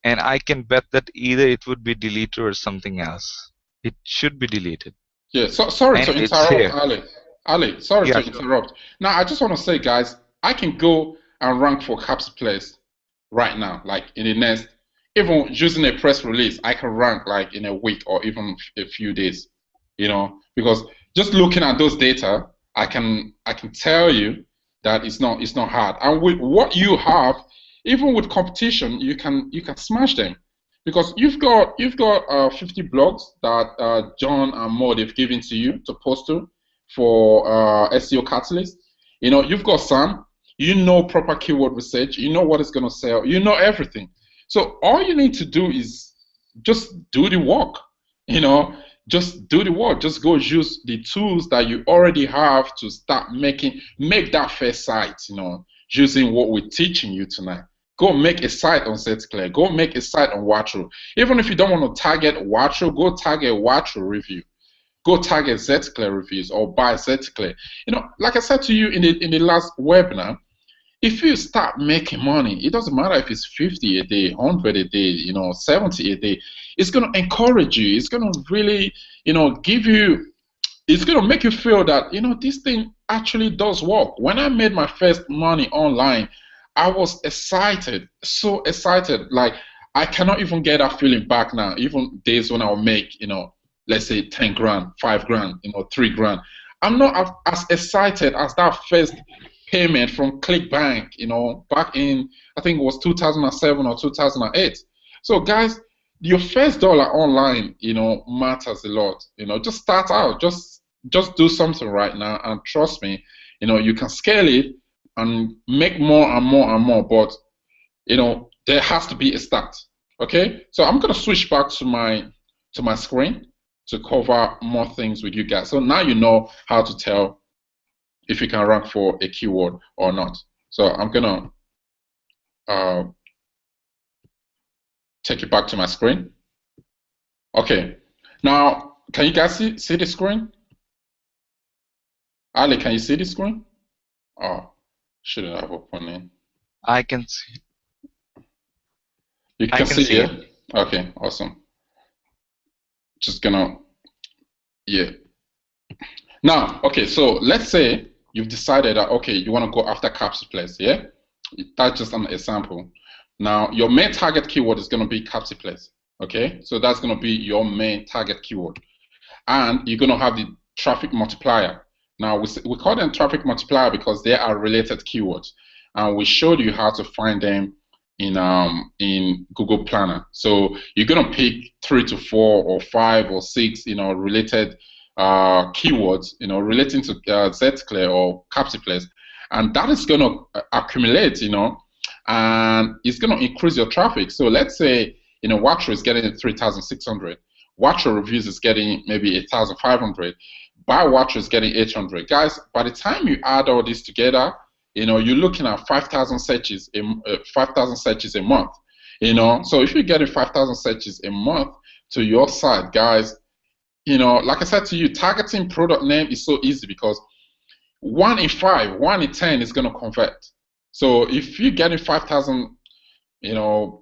and I can bet that either it would be deleted or something else. It should be deleted. Yeah. So sorry to interrupt, Ali. Ali, sorry to interrupt. Now, I just want to say, guys, I can go and rank for Caps Place right now, like in the next, even using a press release, I can rank like in a week or even a few days, because just looking at those data, I can tell you that it's not hard. And with what you have, even with competition, you can smash them, because you've got 50 blogs that John and Mo have given to you to post to for SEO Catalyst. You've got Sam. Proper keyword research. You know what it's going to sell. You know everything. So all you need to do is just do the work. Just do the work. Just go use the tools that you already have to start make that first site. Using what we're teaching you tonight. Go make a site on SETclear. Go make a site on Watro. Even if you don't want to target Watro, go target Watro review. Go target SETclear reviews or buy SETclear. Like I said to you in the last webinar, if you start making money, it doesn't matter if it's 50 a day, 100 a day, 70 a day. It's going to encourage you. It's going to really, give you. It's going to make you feel that this thing actually does work. When I made my first money online, I was excited, so excited. Like I cannot even get that feeling back now. Even days when I'll make, let's say 10 grand, 5 grand, 3 grand. I'm not as excited as that first payment from ClickBank, back in, I think it was 2007 or 2008. So guys, your first dollar online, matters a lot. Just start out, just do something right now, and trust me, you can scale it and make more and more and more. But there has to be a start. Okay, so I'm gonna switch back to my screen to cover more things with you guys. So now you know how to tell if you can rank for a keyword or not. So I'm gonna take it back to my screen. Okay, now can you guys see the screen? Ali, can you see the screen? Oh, shouldn't have opened it. I can see. You I can can see see it? it. Okay, awesome. Just gonna, yeah. Now, okay, so let's say you've decided that, okay, you want to go after Capsiplies, yeah? That's just an example. Now, your main target keyword is going to be Capsiplies, okay? So that's going to be your main target keyword. And you're going to have the traffic multiplier. Now, we call them traffic multiplier because they are related keywords. And we showed you how to find them in Google Planner. So you're going to pick 3 to 4 or 5 or 6, related keywords, relating to Zclear or Capsiplies, and that is going to accumulate, and it's going to increase your traffic. So let's say, Watcher is getting 3,600, Watcher reviews is getting maybe 8,500, Buy Watcher is getting 800. Guys, by the time you add all this together, you're looking at 5,000 searches, 5,000 searches a month. So if you're getting 5,000 searches a month to your site, guys, like I said to you, targeting product name is so easy because 1 in 5, 1 in 10 is going to convert. So if you're getting 5,000,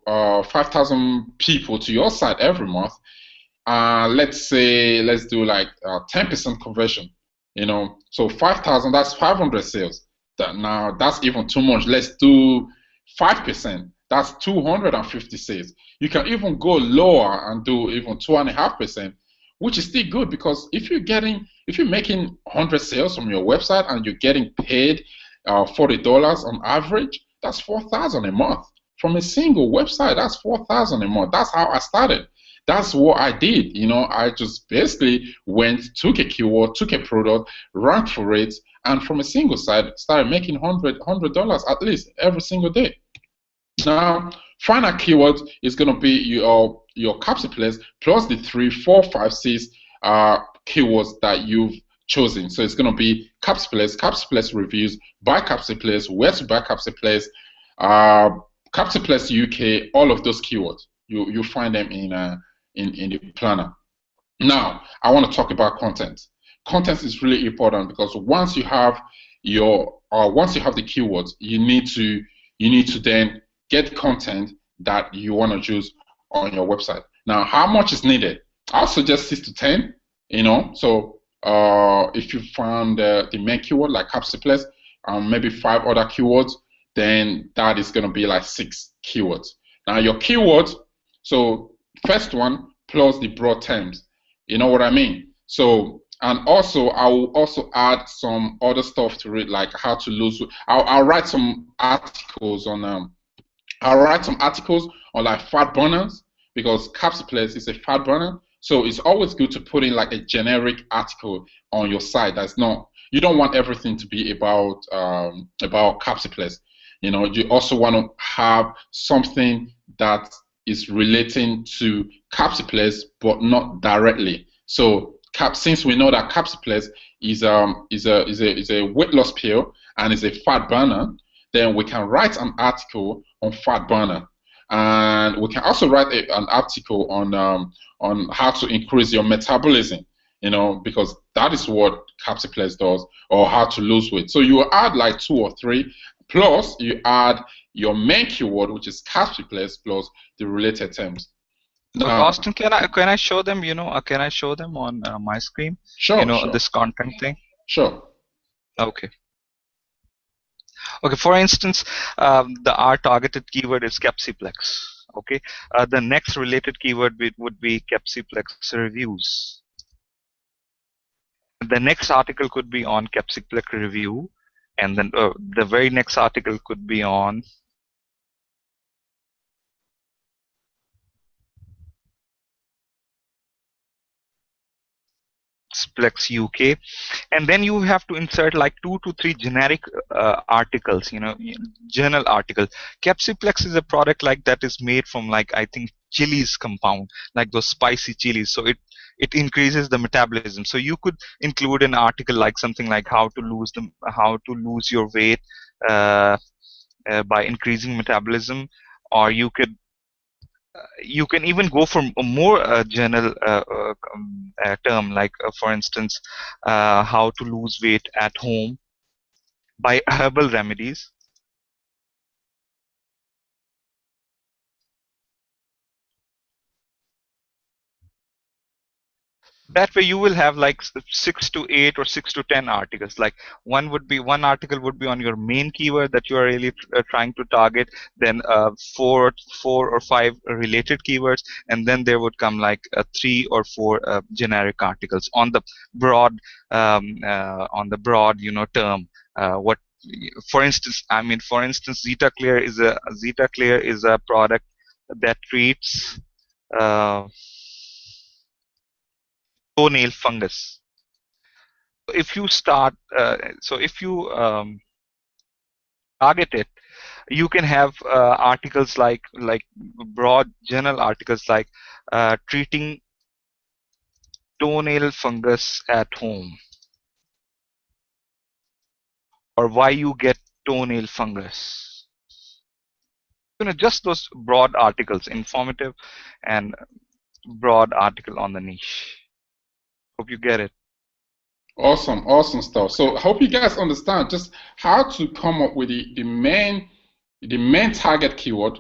5,000 people to your site every month, let's do like 10% conversion. So 5,000, that's 500 sales. Now that's even too much. Let's do 5%. That's 250 sales. You can even go lower and do even 2.5%, which is still good because if you're making 100 sales from your website and you're getting paid $40 on average, that's 4,000 a month from a single website. That's 4,000 a month. That's how I started. That's what I did. I just basically took a keyword, took a product, ranked for it, and from a single site started making $100 at least every single day. Now, final keyword is going to be your Capsiplies plus the 3, 4, 5, 6 keywords that you've chosen. So it's going to be Capsiplies reviews, buy Capsiplies, where to buy Capsiplies, Capsiplies UK, all of those keywords. You find them in the planner. Now, I want to talk about content. Content is really important because once you have the keywords, you need to then get content that you want to use on your website. Now, how much is needed? I'll suggest 6 to 10. So if you found the main keyword like Capsiplies, maybe 5 other keywords, then that is going to be like 6 keywords. Now, your keywords, so first one plus the broad terms. You know what I mean? So, and also I will also add some other stuff to it, like how to lose. I'll write some articles on like fat burners because Capsiplies is a fat burner. So it's always good to put in like a generic article on your site. That's not, you don't want everything to be about Capsiplies. You also want to have something that is relating to Capsiplies, but not directly. So since we know that Capsiplies is a weight loss pill and is a fat burner, then we can write an article on fat burner, and we can also write an article on how to increase your metabolism. Because that is what Capsiplies does, or how to lose weight. So you add like 2 or 3, plus you add your main keyword, which is Capsiplies, plus the related terms. Now, Austin, can I show them? Can I show them on my screen? Sure. Sure. This content thing. Sure. Okay. Okay. For instance, our targeted keyword is Capsiplex. Okay. The next related keyword would be Capsiplex reviews. The next article could be on Capsiplex review. And then the very next article could be on Plex UK, and then you have to insert like 2 to 3 generic articles, journal articles. Capsiplex is a product like that is made from, like, I think chilies compound, like those spicy chilies. So it increases the metabolism. So you could include an article like something like how to lose your weight by increasing metabolism, or you can even go for a more general term, like for instance, how to lose weight at home by herbal remedies. That way you will have like 6 to 8 or 6 to 10 articles. Like one article would be on your main keyword that you are really trying to target, then four or five related keywords, and then there would come like 3 or 4 generic articles on the broad term. What for instance, ZetaClear is a product that treats toenail fungus. If you target it, you can have articles like broad general articles like treating toenail fungus at home, or why you get toenail fungus. Just those broad articles, informative and broad article on the niche. Hope you get it. Awesome stuff. So I hope you guys understand just how to come up with the main target keyword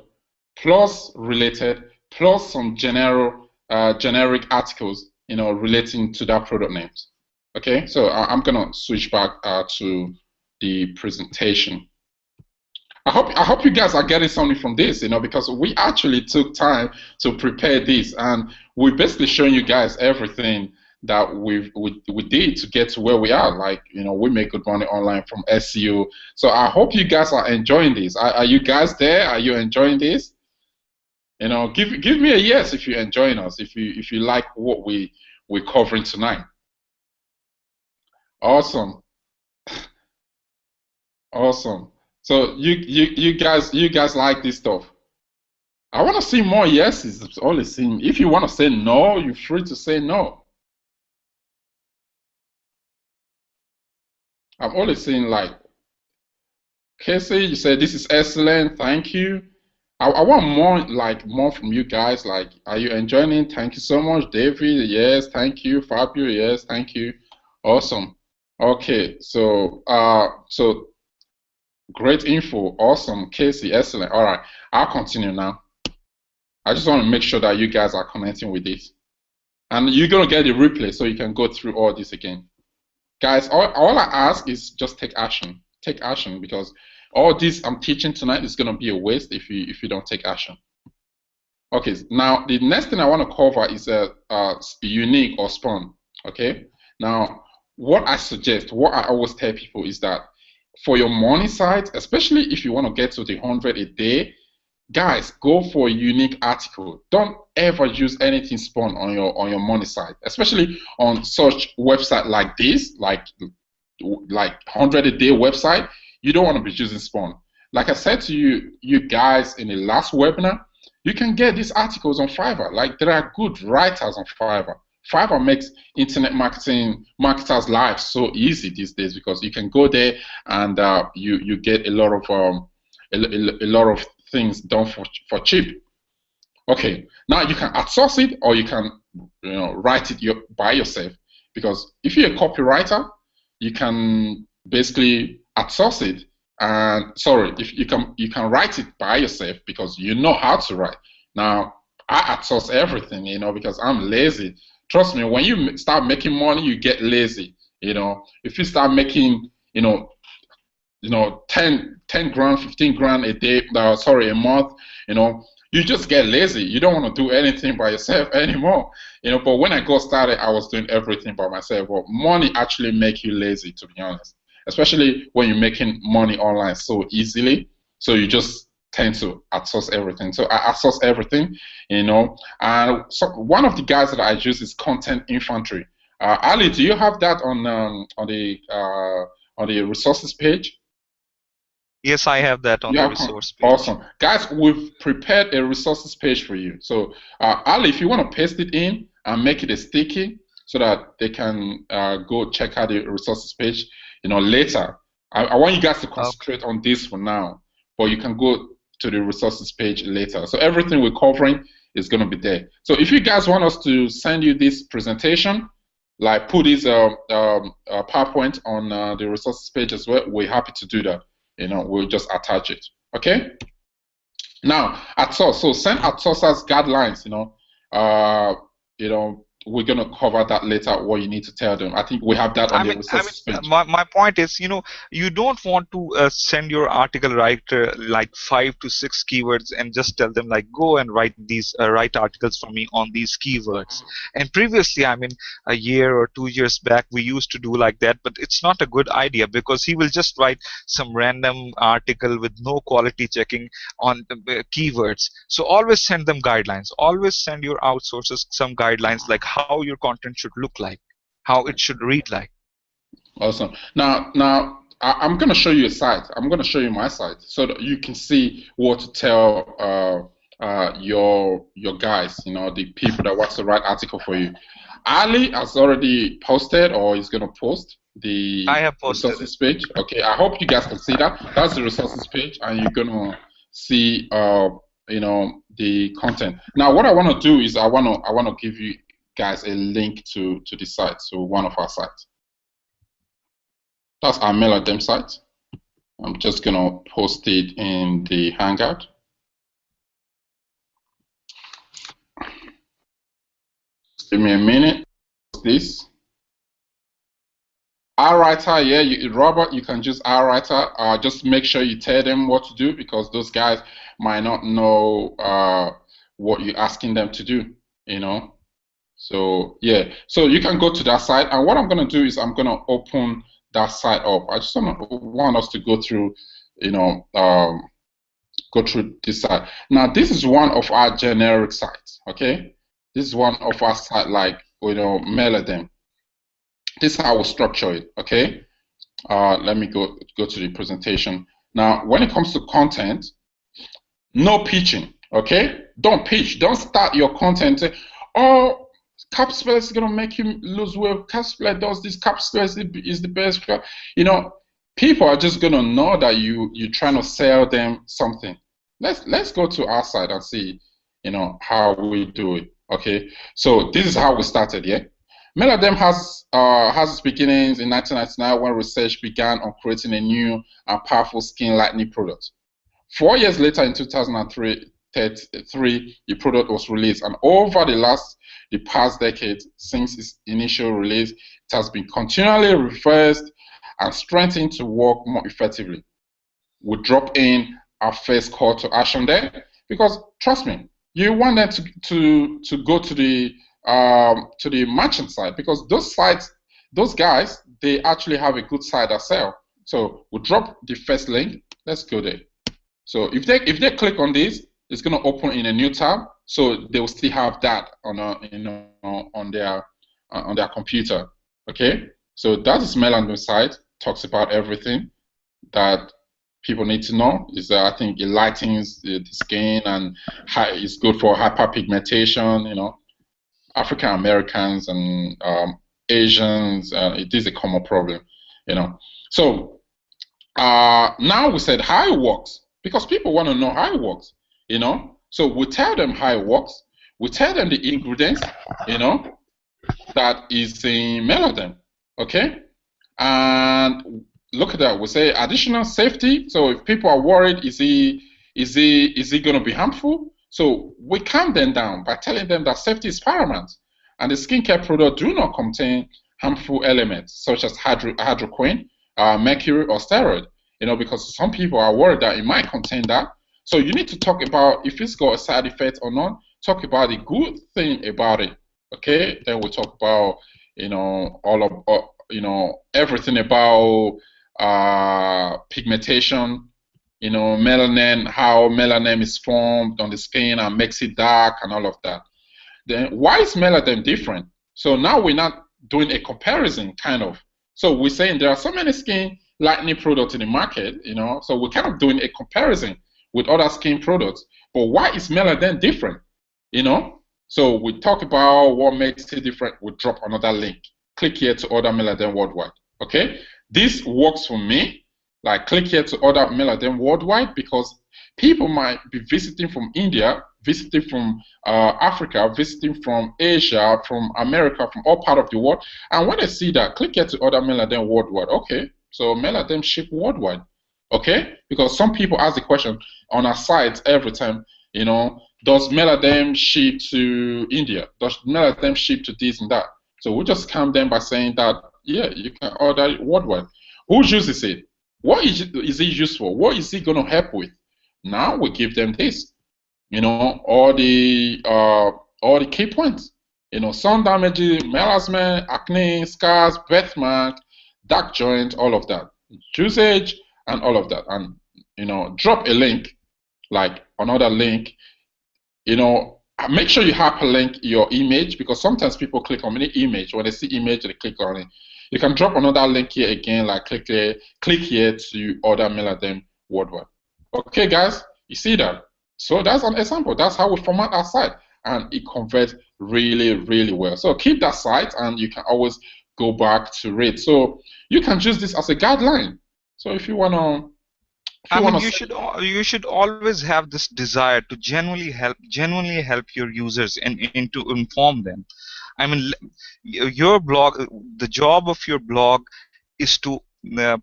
plus related plus some generic articles, relating to that product names. Okay, so I'm gonna switch back to the presentation. I hope you guys are getting something from this, because we actually took time to prepare this, and we're basically showing you guys everything that we did to get to where we are. Like, we make good money online from SEO. So I hope you guys are enjoying this. Are you guys there? Are you enjoying this? Give me a yes if you're enjoying us. If you like what we're covering tonight. Awesome. Awesome. So you guys like this stuff. I want to see more yeses. It's only seem. If you want to say no, you're free to say no. I'm only seeing like Casey, you said this is excellent. Thank you. I want more from you guys. Like, are you enjoying it? Thank you so much. David, yes, thank you. Fabio, yes, thank you. Awesome. Okay, so great info. Awesome. Casey, excellent. All right, I'll continue now. I just want to make sure that you guys are connecting with this. And you're going to get the replay so you can go through all this again. Guys, all I ask is just take action. Take action, because all this I'm teaching tonight is going to be a waste if you don't take action. Okay, now the next thing I want to cover is unique or spawn. Okay, now what I suggest, what I always tell people is that for your money site, especially if you want to get to the 100 a day, guys, go for a unique article. Don't ever use anything spawn on your money site, especially on such website like this, like 100 a day website. You don't want to be using spawn. Like I said to you guys in the last webinar, you can get these articles on Fiverr. Like, there are good writers on Fiverr. Fiverr makes internet marketers' lives so easy these days, because you can go there and you get a lot of things done for cheap. Okay, now you can outsource it, or you can write it by yourself. Because if you're a copywriter, you can basically outsource it. And if you can write it by yourself because you know how to write. Now I outsource everything, because I'm lazy. Trust me, when you start making money, you get lazy. If you start making 10 grand, 15 grand a day, a month, you just get lazy. You don't want to do anything by yourself anymore. But when I got started, I was doing everything by myself. But money actually make you lazy, to be honest. especially when you're making money online so easily. So you just tend to outsource everything. So I outsource everything, And so one of the guys that I use is Content Infantry. Ali, do you have that on the resources page? Yes, I have that on the Yeah, resource page. awesome. Guys, we've prepared a resources page for you. So, Ali, if you want to paste it in and make it a sticky so that they can go check out the resources page, later. I want you guys to concentrate on this for now, but you can go to the resources page later. So everything we're covering is going to be there. So if you guys want us to send you this presentation, like put this PowerPoint on the resources page as well, we're happy to do that. We'll just attach it. Okay. Now, at source. So send at source as guidelines. We're gonna cover that later. What you need to tell them. I think we have that on the resources page. My point is, you don't want to send your article writer like 5 to 6 keywords and just tell them like go and write articles for me on these keywords. And previously, a year or 2 years back, we used to do like that, but it's not a good idea because he will just write some random article with no quality checking on the keywords. So always send them guidelines. Always send your outsources some guidelines like how your content should look like, how it should read like. Awesome. Now I'm going to show you a site. I'm going to show you my site so that you can see what to tell your guys, the people that wants to write article for you. Ali has already posted or is going to post the resources page. Okay, I hope you guys can see that. That's the resources page, and you're going to see the content. Now what I want to do is I want to give you guys a link to the site, so one of our sites. That's our MailerDem site. I'm just gonna post it in the Hangout. Give me a minute. This RWriter, yeah, Robert, you can use RWriter. Just make sure you tell them what to do because those guys might not know what you're asking them to do, So yeah, so you can go to that site, and what I'm gonna do is I'm gonna open that site up. I just want us to go through, go through this site. Now this is one of our generic sites. Okay, this is one of our site like MailerDem. This is how we structure it. Okay, let me go to the presentation. Now when it comes to content, no pitching. Okay, don't pitch. Don't start your content. Oh, Capspear is gonna make you lose weight. Capspear does this. Capspear is the best. People are just gonna know that you're trying to sell them something. Let's go to our side and see, how we do it. Okay, so this is how we started. Yeah, MailerDem has its beginnings in 1999 when research began on creating a new and powerful skin lightening product. 4 years later, in 2003, the product was released, and over the past decade, since its initial release, it has been continually reversed and strengthened to work more effectively. We drop in our first call to action there because trust me, you want them to go to the merchant side because those sites, those guys, they actually have a good site that sell. So we drop the first link. Let's go there. So if they click on this, it's going to open in a new tab, so they will still have that on their computer. Okay, so that is MailerDem site. Talks about everything that people need to know. Is I think it lightens the skin and it's good for hyperpigmentation. African Americans and Asians, it is a common problem. So now we said how it works because people want to know how it works. So we tell them how it works. We tell them the ingredients, that is in MailerDem, okay? And look at that. We say additional safety. So if people are worried, is he going to be harmful? So we calm them down by telling them that safety is paramount, and the skincare product do not contain harmful elements such as hydroquine, mercury, or steroid. Because some people are worried that it might contain that. So you need to talk about if it's got a side effect or not. Talk about the good thing about it. Okay. Then we talk about everything about pigmentation, melanin, how melanin is formed on the skin and makes it dark and all of that. Then why is melanin different? So now we're not doing a comparison, kind of. So we're saying there are so many skin lightening products in the market, so we're kind of doing a comparison with other skin products. But why is melanin different? So we talk about what makes it different. We'll drop another link. Click here to order Meladen worldwide. Okay, this works for me. Like, click here to order Meladen worldwide, because people might be visiting from India, visiting from Africa, visiting from Asia, from America, from all part of the world. And when they see that, click here to order Meladen worldwide. Okay, so Meladen ship worldwide. Okay, because some people ask the question on our site every time, does Meladen ship to India? Does Meladen ship to this and that? So we just calm them by saying that, yeah, you can order it worldwide. Who uses it? What is it used for? What is it going to help with? Now we give them this, all the key points. Sun damage, melasma, acne, scars, birthmark, dark joint, all of that, usage, and all of that. And drop a link, like another link. Make sure you hyperlink your image, because sometimes people click on any image. When they see image, they click on it. You can drop another link here again, like click here to order Meladen worldwide. Okay, guys, you see that? So that's an example. That's how we format our site, and it converts really, really well. So keep that site, and you can always go back to it. So you can use this as a guideline. So if you want to, you should always have this desire to genuinely help your users and to inform them. I mean, your blog, the job of your blog is to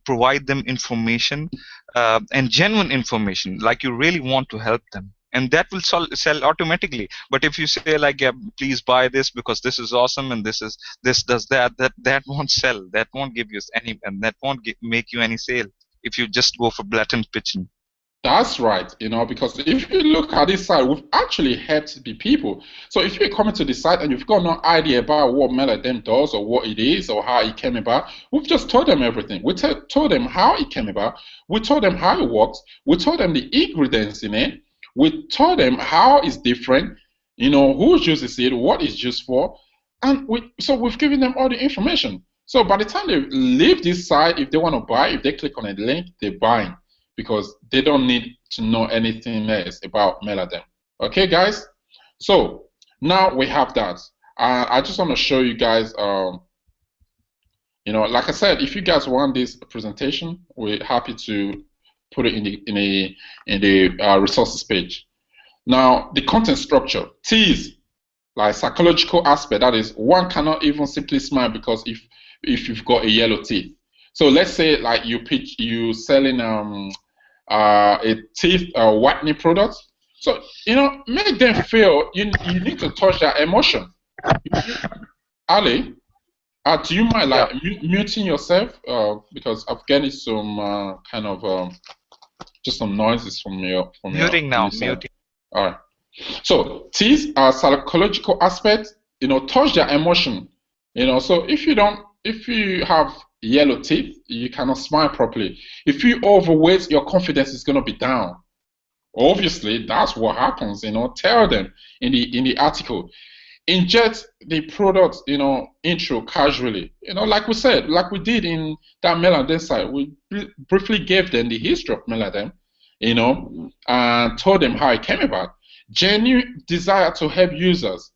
provide them information and genuine information, like you really want to help them, and that will sell automatically. But if you say like, yeah, please buy this because this is awesome and this does that won't sell. That won't give you any, and that won't make you any sale if you just go for blatant pitching. That's right, because if you look at this site, we've actually helped the people. So if you're coming to the site and you've got no idea about what Meladen does or what it is or how it came about, we've just told them everything. We told them how it came about. We told them how it works. We told them the ingredients in it. We told them how it's different, who uses it, what it's used for, and so we've given them all the information. So by the time they leave this site, if they want to buy, if they click on a link, they're buying, because they don't need to know anything else about Meladen. Okay, guys? So now we have that. I just want to show you guys, like I said, if you guys want this presentation, we're happy to put it in the resources page. Now, the content structure, tease, like psychological aspect, that is, one cannot even simply smile because if you've got a yellow teeth. So let's say like you selling a teeth whitening product. So make them feel you need to touch their emotion. Ali, do you mind like muting yourself because I've getting some kind of just some noises from your muting now. Muting. All right. So teeth are psychological aspect. Touch their emotion. So if you have yellow teeth, you cannot smile properly. If you overweight, your confidence is going to be down. Obviously, that's what happens. Tell them in the article. Inject the product, intro casually. Like we said, like we did in that Meladen site, we briefly gave them the history of Meladen, and told them how it came about. Genuine desire to help users.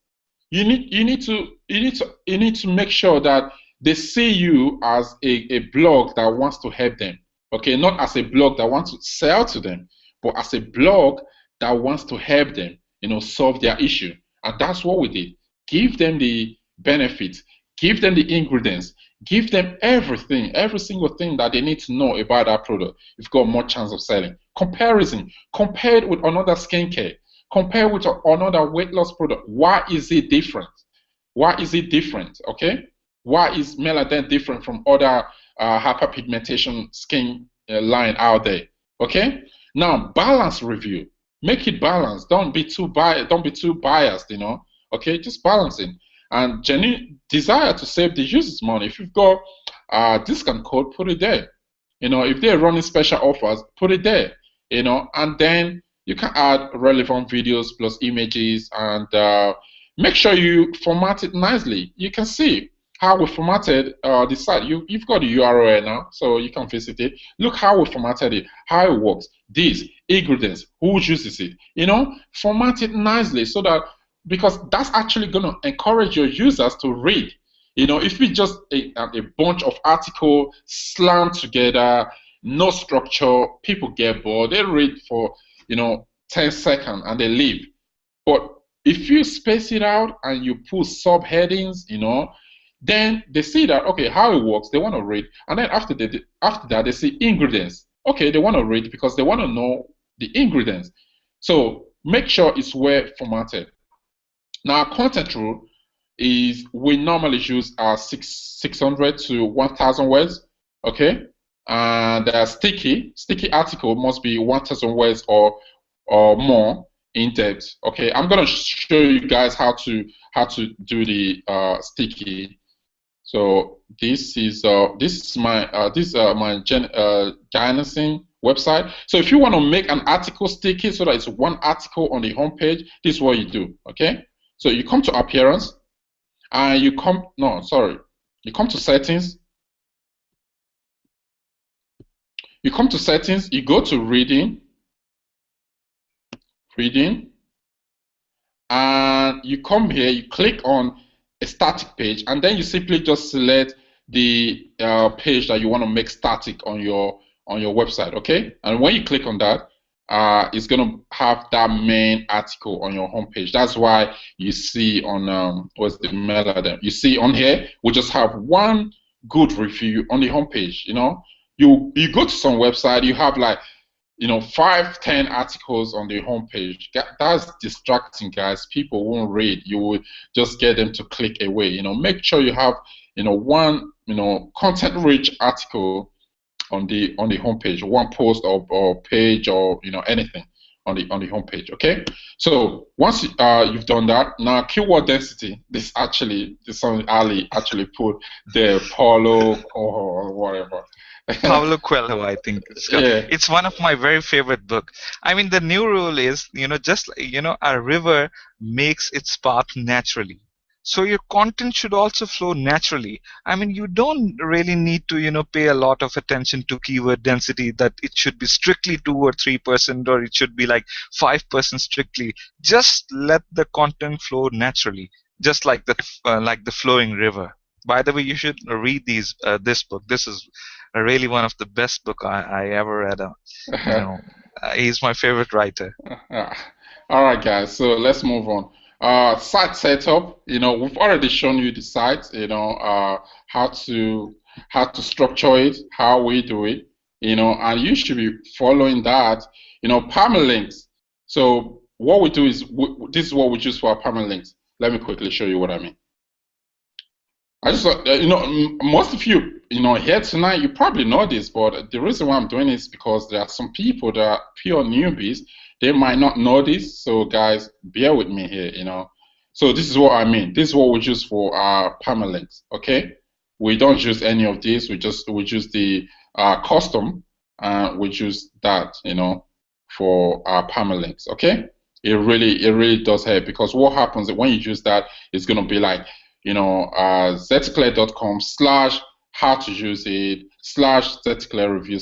You need to make sure that they see you as a blog that wants to help them. Okay, not as a blog that wants to sell to them, but as a blog that wants to help them, solve their issue. And that's what we did. Give them the benefits, give them the ingredients, give them everything, every single thing that they need to know about that product. You've got more chance of selling. Comparison, compared with another skincare, compare with another weight loss product. Why is it different? Why is it different? Okay? Why is Meladen different from other hyperpigmentation skin line out there? Okay? Now, balance review. Make it balanced. Don't be too biased, Okay? Just balancing. And genuine desire to save the users money. If you've got a discount code, put it there. If they're running special offers, put it there. And then you can add relevant videos plus images, and make sure you format it nicely. You can see how we formatted the site. You've got the URL now, so you can visit it. Look how we formatted it, how it works, this, ingredients, who uses it. Format it nicely so that, because that's actually going to encourage your users to read. If it's just a bunch of articles slammed together, no structure, people get bored. They read for 10 seconds and they leave. But if you space it out and you put subheadings, then they see that, okay, how it works, they want to read. And then after that, they see ingredients. Okay, they want to read because they want to know the ingredients. So make sure it's well formatted. Now, content rule is we normally use 600 to 1,000 words, okay? And sticky article must be 1,000 words or more in depth. Okay, I'm gonna show you guys how to do the sticky. So this is my Gynosin website. So if you want to make an article sticky so that it's one article on the home page, this is what you do. Okay, so you come to appearance, and you come to settings. You come to settings. You go to reading, and you come here. You click on a static page, and then you simply just select the page that you want to make static on your website. Okay, and when you click on that, it's going to have that main article on your homepage. That's why you see on what's the mail item? You see on here we just have one good review on the homepage. You go to some website, you have like 5-10 articles on the homepage. That's distracting, guys. People won't read. You will just get them to click away. Make sure you have one content-rich article on the homepage, one post or page or anything on the homepage. Okay, so once you've done that, now keyword density. This is something Ali actually put there, Paulo or whatever. Paulo Coelho, I think. Yeah. It's one of my very favorite book. I mean, the new rule is, just a river makes its path naturally. So your content should also flow naturally. I mean, you don't really need to, pay a lot of attention to keyword density, that it should be strictly 2 or 3%, or it should be like 5% strictly. Just let the content flow naturally, just like the flowing river. By the way, you should read this book. This is really one of the best book I ever read. He's my favorite writer. All right, guys. So let's move on. Site setup. We've already shown you the site. How to structure it, how we do it. And you should be following that. Permalinks. So what we do is this is what we choose for our permalinks. Let me quickly show you what I mean. I just most of you here tonight, you probably know this, but the reason why I'm doing it is because there are some people that are pure newbies. They might not know this, so guys, bear with me here. So this is what I mean. This is what we use for our permalinks. Okay, we don't use any of this. We use the custom. We use that for our permalinks. Okay, it really does help, because what happens when you use that, it's gonna be like zclair.com / how to use it / zclair review /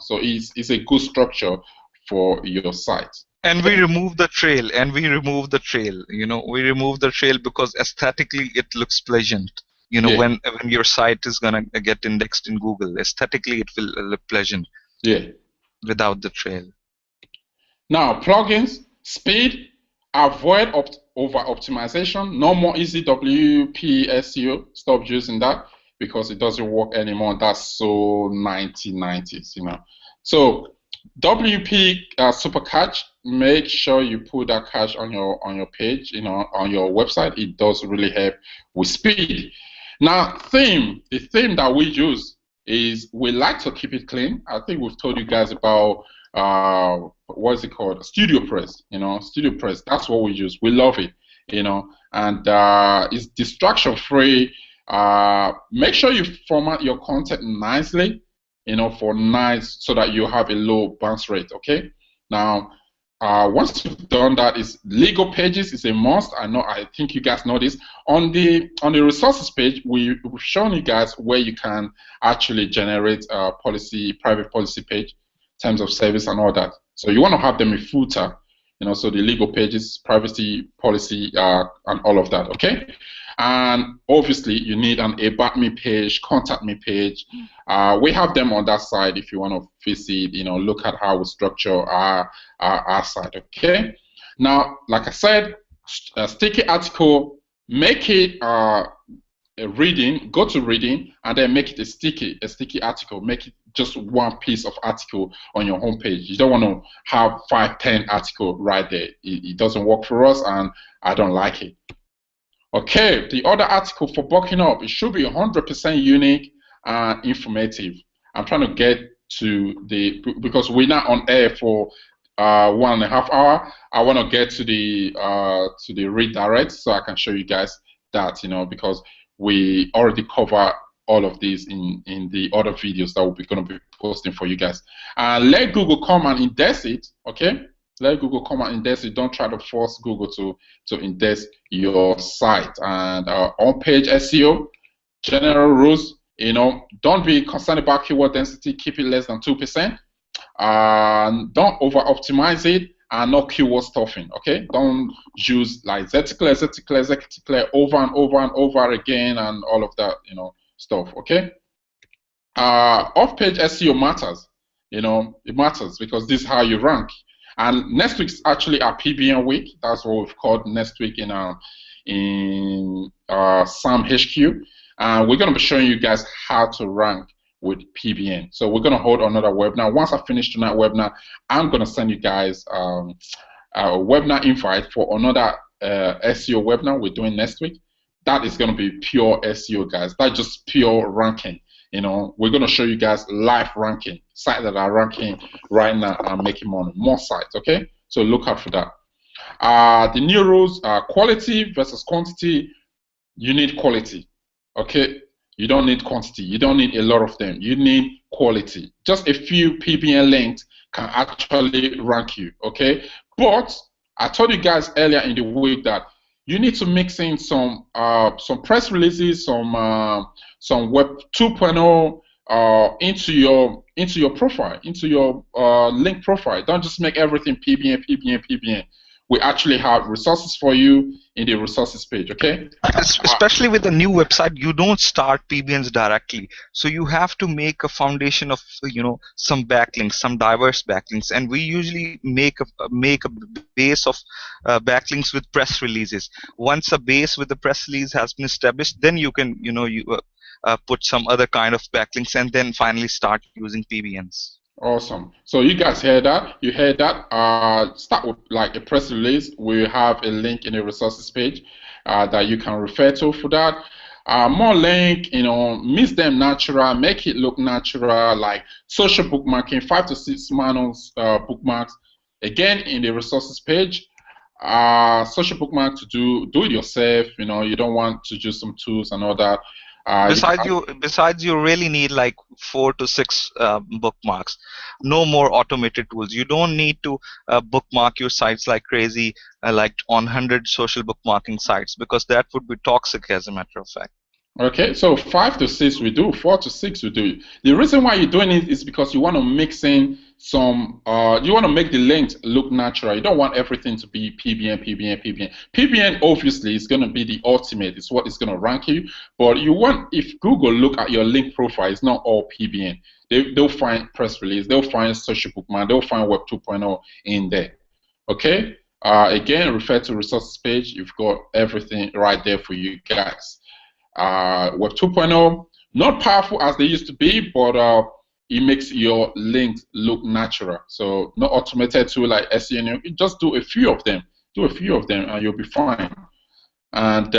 so it's a good structure for your site. And we remove the trail, we remove the trail because aesthetically it looks pleasant. When your site is gonna get indexed in Google, aesthetically it will look pleasant. Yeah. Without the trail. Now, plugins, speed, avoid over optimization. No more easy WP SEO. Stop using that because it doesn't work anymore. That's so 1990s, So WP super cache. Make sure you put that cache on your page, on your website. It does really help with speed. Now, the theme that we use is we like to keep it clean. I think we've told you guys about what is it called? StudioPress. StudioPress. That's what we use. We love it. And it's distraction free. Make sure you format your content nicely. for nice, so that you have a low bounce rate. Okay. Now, once you've done that, is legal pages is a must. I think you guys know this. On the resources page, we've shown you guys where you can actually generate a private policy page, terms of service and all that. So you want to have them in footer, so the legal pages, privacy policy, and all of that. Okay. And obviously, you need an About Me page, Contact Me page. We have them on that side if you want to visit, look at how we structure our side. Okay. Now, like I said, a sticky article, make it a reading, go to reading, and then make it a sticky article. Make it just one piece of article on your homepage. You don't want to have 5, 10 articles right there. It doesn't work for us, and I don't like it. Okay, the other article for booking up, it should be 100% unique and informative. I'm trying to get to because we're not on air for 1.5 hours. I want to get to the redirect so I can show you guys that, because we already cover all of these in the other videos that we're going to be posting for you guys. Let Google come and index it, okay? Let Google come and index it. Don't try to force Google to index your site. And on-page SEO, general rules, don't be concerned about keyword density. Keep it less than 2%. Don't over-optimize it, and no keyword stuffing, okay? Don't use like Zclair over and over and over again and all of that, stuff, okay? Off-page SEO matters. It matters because this is how you rank. And next week's actually our PBN week. That's what we've called next week in SAM HQ. We're going to be showing you guys how to rank with PBN. So we're going to hold another webinar. Once I finish tonight webinar, I'm going to send you guys a webinar invite for another SEO webinar we're doing next week. That is going to be pure SEO, guys. That's just pure ranking. We're going to show you guys live ranking, sites that are ranking right now and making money, more sites, okay? So look out for that. The new rules are quality versus quantity. You need quality, okay? You don't need quantity. You don't need a lot of them. You need quality. Just a few PBN links can actually rank you, okay? But I told you guys earlier in the week that you need to mix in some press releases, some Web 2.0 into your profile, into your link profile. Don't just make everything PBN. We actually have resources for you in the resources page, okay? Especially with the new website, you don't start PBNs directly. So you have to make a foundation of, some backlinks, some diverse backlinks. And we usually make a base of backlinks with press releases. Once a base with the press release has been established, then you can, put some other kind of backlinks and then finally start using PBNs. Awesome. So you guys heard that? You heard that? Start with like a press release. We have a link in the resources page that you can refer to for that. More link, mix them natural, make it look natural, like social bookmarking, 5 to 6 manuals bookmarks. Again, in the resources page, social bookmark to do it yourself. You don't want to use some tools and all that. Besides, you really need like 4 to 6 bookmarks. No more automated tools. You don't need to bookmark your sites like crazy, like on 100 social bookmarking sites, because that would be toxic, as a matter of fact. Okay, so 5 to 6 we do, 4 to 6 we do. The reason why you're doing it is because you want to mix in some, you want to make the links look natural. You don't want everything to be PBN. PBN obviously is going to be the ultimate. It's what is going to rank you. But you want, if Google look at your link profile, it's not all PBN. They'll find press release, they'll find social bookmark, they'll find Web 2.0 in there. Okay, again, refer to resources page. You've got everything right there for you guys. Web 2.0, not powerful as they used to be, but it makes your links look natural. So not automated tool like SEO. You just do a few of them. And you'll be fine. And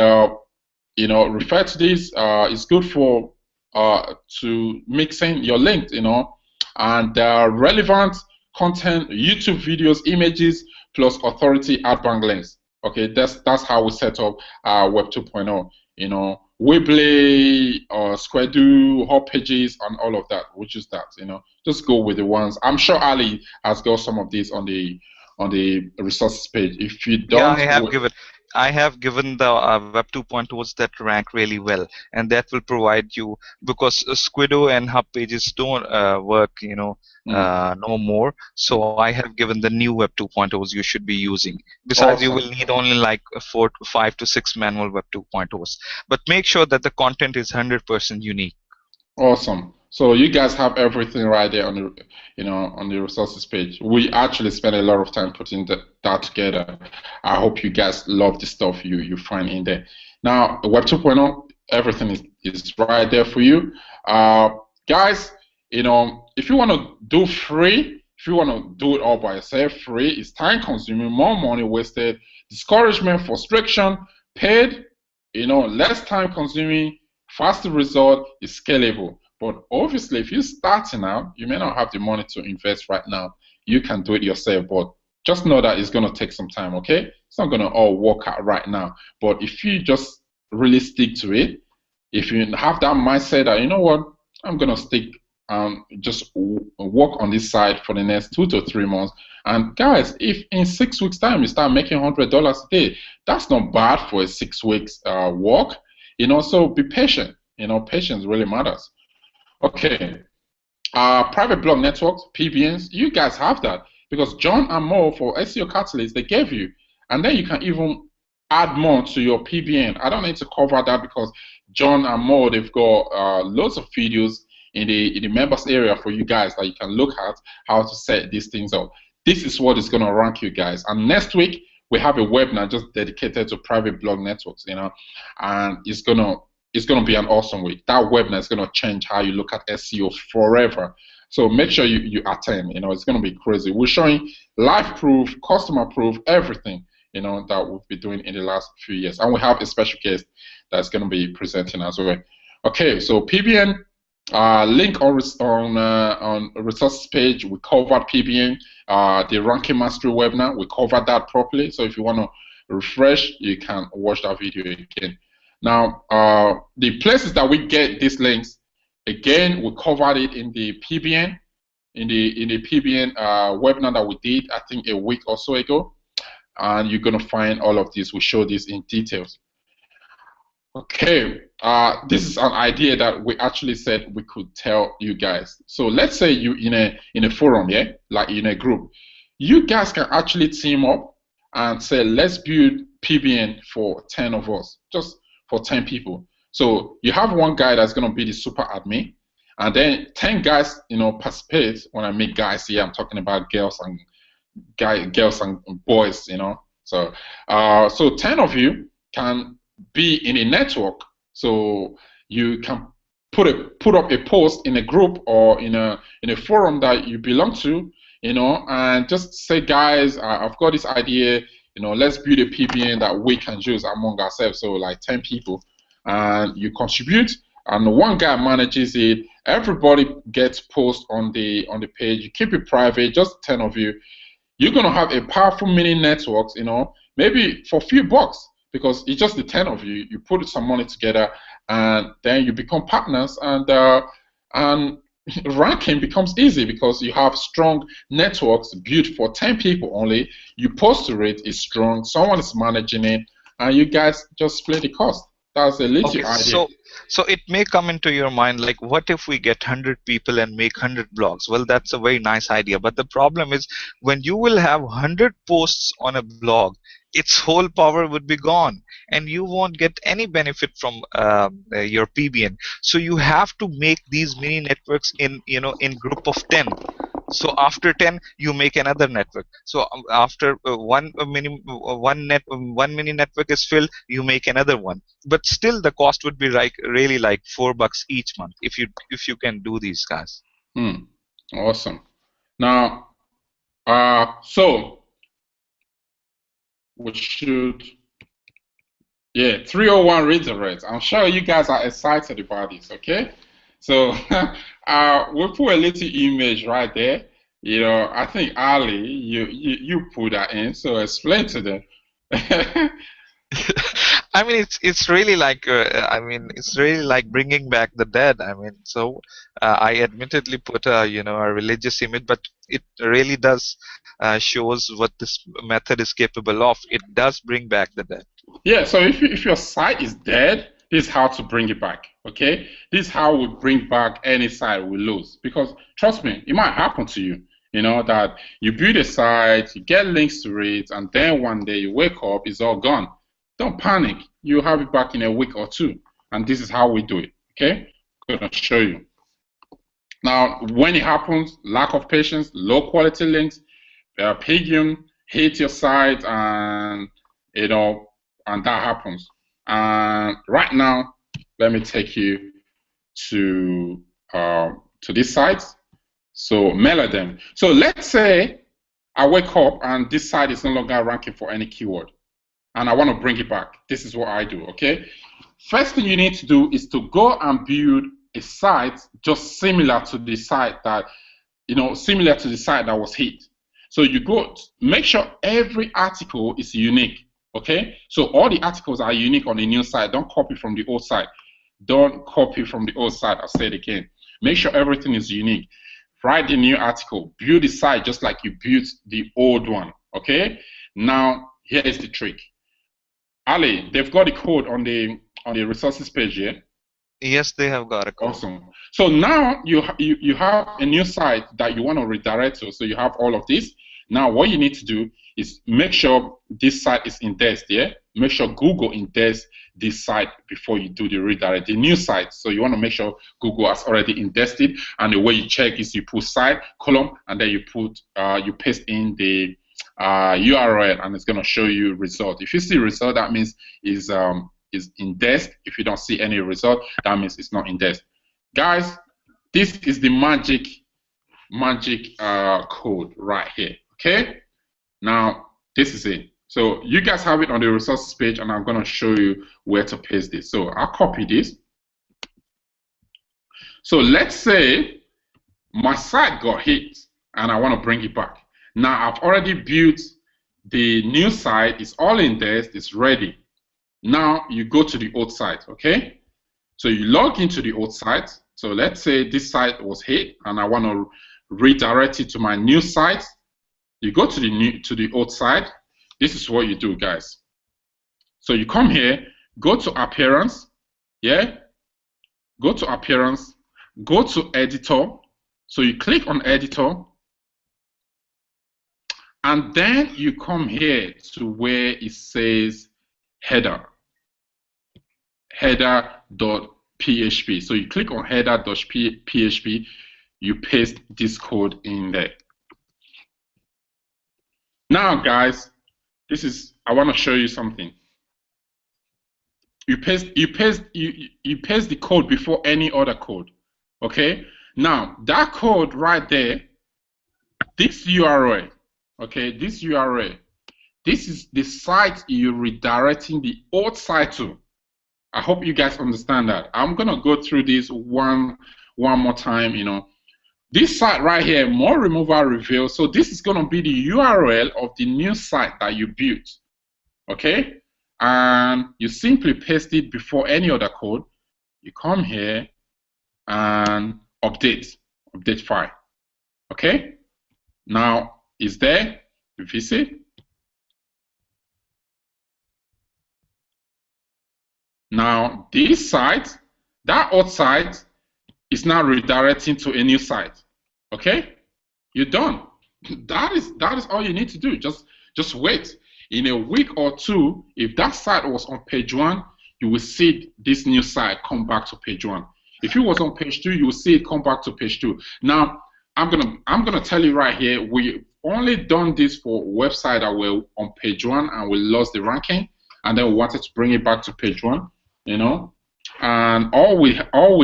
refer to this. It's good for to mixing your links. And relevant content, YouTube videos, images, plus authority outbound links. Okay, that's how we set up Web 2.0. Weebly or Square-Do, Hot Pages, and all of that. We'll use that. Just go with the ones. I'm sure Ali has got some of these on the resources page. If you Yeah, don't, I have given the Web 2.0s that rank really well, and that will provide you, because Squido and Hub Pages don't work, no more. So I have given the new Web 2.0s you should be using. Besides, you awesome. will need only like 5 to 6 manual Web 2.0s, but make sure that the content is 100% unique. Awesome. So you guys have everything right there on the resources page. We actually spent a lot of time putting that together. I hope you guys love the stuff you find in there. Now, Web 2.0, everything is right there for you. Guys, if you want to do free, if you want to do it all by yourself, free, it's time consuming, more money wasted, discouragement, frustration, paid, less time consuming, faster result, is scalable. But obviously, if you're starting out, you may not have the money to invest right now. You can do it yourself, but just know that it's going to take some time, okay? It's not going to all work out right now. But if you just really stick to it, if you have that mindset that, you know what, I'm going to stick just work on this side for the next 2 to 3 months. And guys, if in 6 weeks' time you start making $100 a day, that's not bad for a 6 weeks work. So be patient. Patience really matters. Okay. Private blog networks, PBNs, you guys have that because John and Mo for SEO Catalyst, they gave you. And then you can even add more to your PBN. I don't need to cover that because John and Mo, they've got loads of videos in the members area for you guys that you can look at how to set these things up. This is what is going to rank you guys. And next week, we have a webinar just dedicated to private blog networks, and it's gonna be an awesome week. That webinar is gonna change how you look at SEO forever. So make sure you attend. It's gonna be crazy. We're showing live proof, customer proof, everything that we've been doing in the last few years, and we have a special guest that's gonna be presenting as well. Okay, so PBN link on resources page. We covered PBN. The ranking mastery webinar, we covered that properly. So if you want to refresh, you can watch that video again. Now, the places that we get these links, again, we covered it in the PBN, in the PBN webinar that we did, I think a week or so ago. And you're going to find all of this. We show this in details. Okay, this is an idea that we actually said we could tell you guys. So let's say you in a forum, yeah, like in a group, you guys can actually team up and say, let's build PBN for 10 of us, just for 10 people. So you have one guy that's going to be the super admin, and then 10 guys, participate. When I mean guys here, I'm talking about girls and boys, So, so 10 of you can be in a network, so you can put up a post in a group or in a forum that you belong to, and just say, guys, I've got this idea, let's build a PBN that we can use among ourselves. So like 10 people, and you contribute, and one guy manages it. Everybody gets post on the page. You keep it private, just 10 of you. You're gonna have a powerful mini networks, maybe for a few bucks. Because it's just the 10 of you, you put some money together, and then you become partners, and ranking becomes easy because you have strong networks built for 10 people only. You post to it is strong, someone is managing it, and you guys just split the cost. That's a little idea. So it may come into your mind like, what if we get 100 people and make 100 blogs? Well, that's a very nice idea. But the problem is when you will have 100 posts on a blog, its whole power would be gone, and you won't get any benefit from your PBN. So you have to make these mini networks in group of 10. So after 10, you make another network. So after one mini network is filled, you make another one. But still, the cost would be really like $4 each month if you can do these, guys. Awesome. Now, so we should, 301 redirect. I'm sure you guys are excited about this. Okay. So we'll put a little image right there. I think Ali, you put that in. So explain to them. I mean, it's really like it's really like bringing back the dead. I mean, so I admittedly put a religious image, but it really does shows what this method is capable of. It does bring back the dead. Yeah, so if your site is dead, this is how to bring it back. Okay, this is how we bring back any site we lose. Because trust me, it might happen to you. You know that you build a site, you get links to it, and then one day you wake up, it's all gone. Don't panic. You'll have it back in a week or two, and this is how we do it. Okay, I'm gonna show you. Now, when it happens, lack of patience, low quality links, Pigeon hit your site, and and that happens. And right now, let me take you to this site. So Melodem. So let's say I wake up and this site is no longer ranking for any keyword, and I want to bring it back. This is what I do. Okay. First thing you need to do is to go and build a site just similar to the site that was hit. So you go, make sure every article is unique, okay? So all the articles are unique on the new site. Don't copy from the old site. Don't copy from the old site. I'll say it again. Make sure everything is unique. Write the new article. Build the site just like you built the old one, okay? Now, here is the trick. Ali, they've got the code on the resources page here. Yes, they have got a code. Awesome. So now you have a new site that you want to redirect to. So you have all of this. Now what you need to do is make sure this site is indexed. Yeah. Make sure Google indexed this site before you do the redirect. The new site. So you want to make sure Google has already indexed it. And the way you check is you put site column and then you paste in the URL and it's going to show you result. If you see result, that means is indexed. If you don't see any result, that means it's not indexed. Guys, this is the magic code right here. Okay, now this is it. So you guys have it on the resources page, and I'm going to show you where to paste this. So I'll copy this. So let's say my site got hit, and I want to bring it back. Now I've already built the new site. It's all indexed. It's ready. Now you go to the old site, okay? So you log into the old site. So let's say this site was hit and I want to redirect it to my new site. You go to the old site. This is what you do, guys. So you come here, go to appearance, yeah? Go to appearance, go to editor. So you click on editor. And then you come here to where it says header. Header.php. So you click on header.php, you paste this code in there. Now, guys, I want to show you something. You paste the code before any other code. Okay? Now, that code right there, this URL, okay, this URL, this is the site you're redirecting the old site to. I hope you guys understand that. I'm gonna go through this one more time. This site right here, more removal reveal. So this is gonna be the URL of the new site that you built. Okay, and you simply paste it before any other code. You come here and update file. Okay, now is there? Visit. Now this site, that old site, is now redirecting to a new site. Okay, you're done. That is all you need to do. Just wait. In a week or two, if that site was on page 1, you will see this new site come back to page 1. If it was on page 2, you will see it come back to page 2. Now I'm gonna tell you right here, we only done this for website that were on page 1 and we lost the ranking, and then we wanted to bring it back to page 1. And all we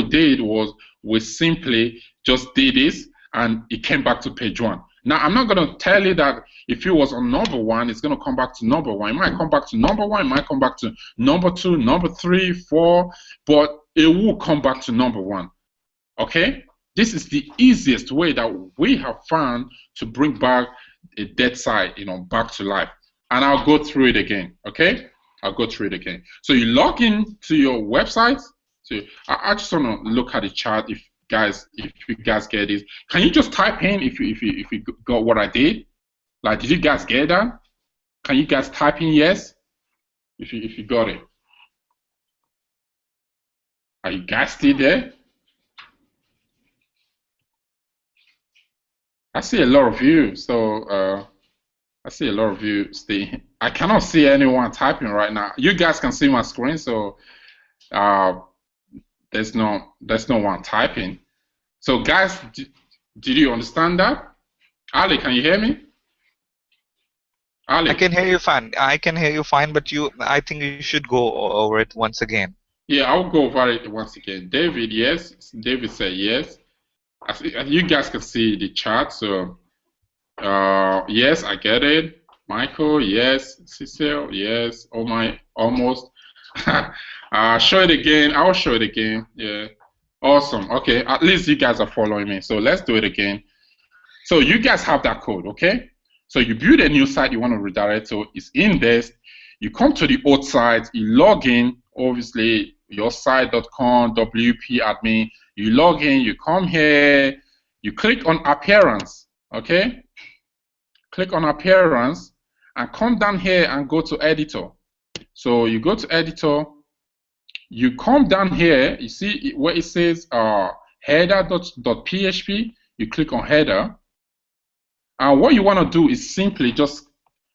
did was we simply just did this and it came back to page 1. Now I'm not going to tell you that if it was on number 1 it's going to come back to number 1. It might come back to number 1, it might come back to number 2, number 3, 4, but it will come back to number 1. Okay, this is the easiest way that we have found to bring back a dead site back to life, and I'll go through it again. Okay, I'll go through it again. So you log in to your website. So I just want to look at the chart. If you guys get it, can you just type in if you got what I did? Like, did you guys get that? Can you guys type in yes if you got it? Are you guys still there? I see a lot of you. So I see a lot of you stay. I cannot see anyone typing right now. You guys can see my screen, so uh, there's no one typing. So guys, did you understand that? Ali, can you hear me? Ali. I can hear you fine. I can hear you fine, but I think you should go over it once again. Yeah, I'll go over it once again. David, yes. David said yes. You guys can see the chart, so yes, I get it. Michael, yes. Cecil, yes. Oh my, almost. Show it again. I'll show it again. Yeah. Awesome. Okay, at least you guys are following me. So let's do it again. So you guys have that code, okay? So you build a new site you want to redirect to. It's indexed. You come to the old site. You log in. Obviously, yoursite.com, WP admin. You log in. You come here. You click on appearance, okay? Click on appearance and come down here and go to editor. So you go to editor. You come down here. You see where it says header.php. You click on header. And what you want to do is simply just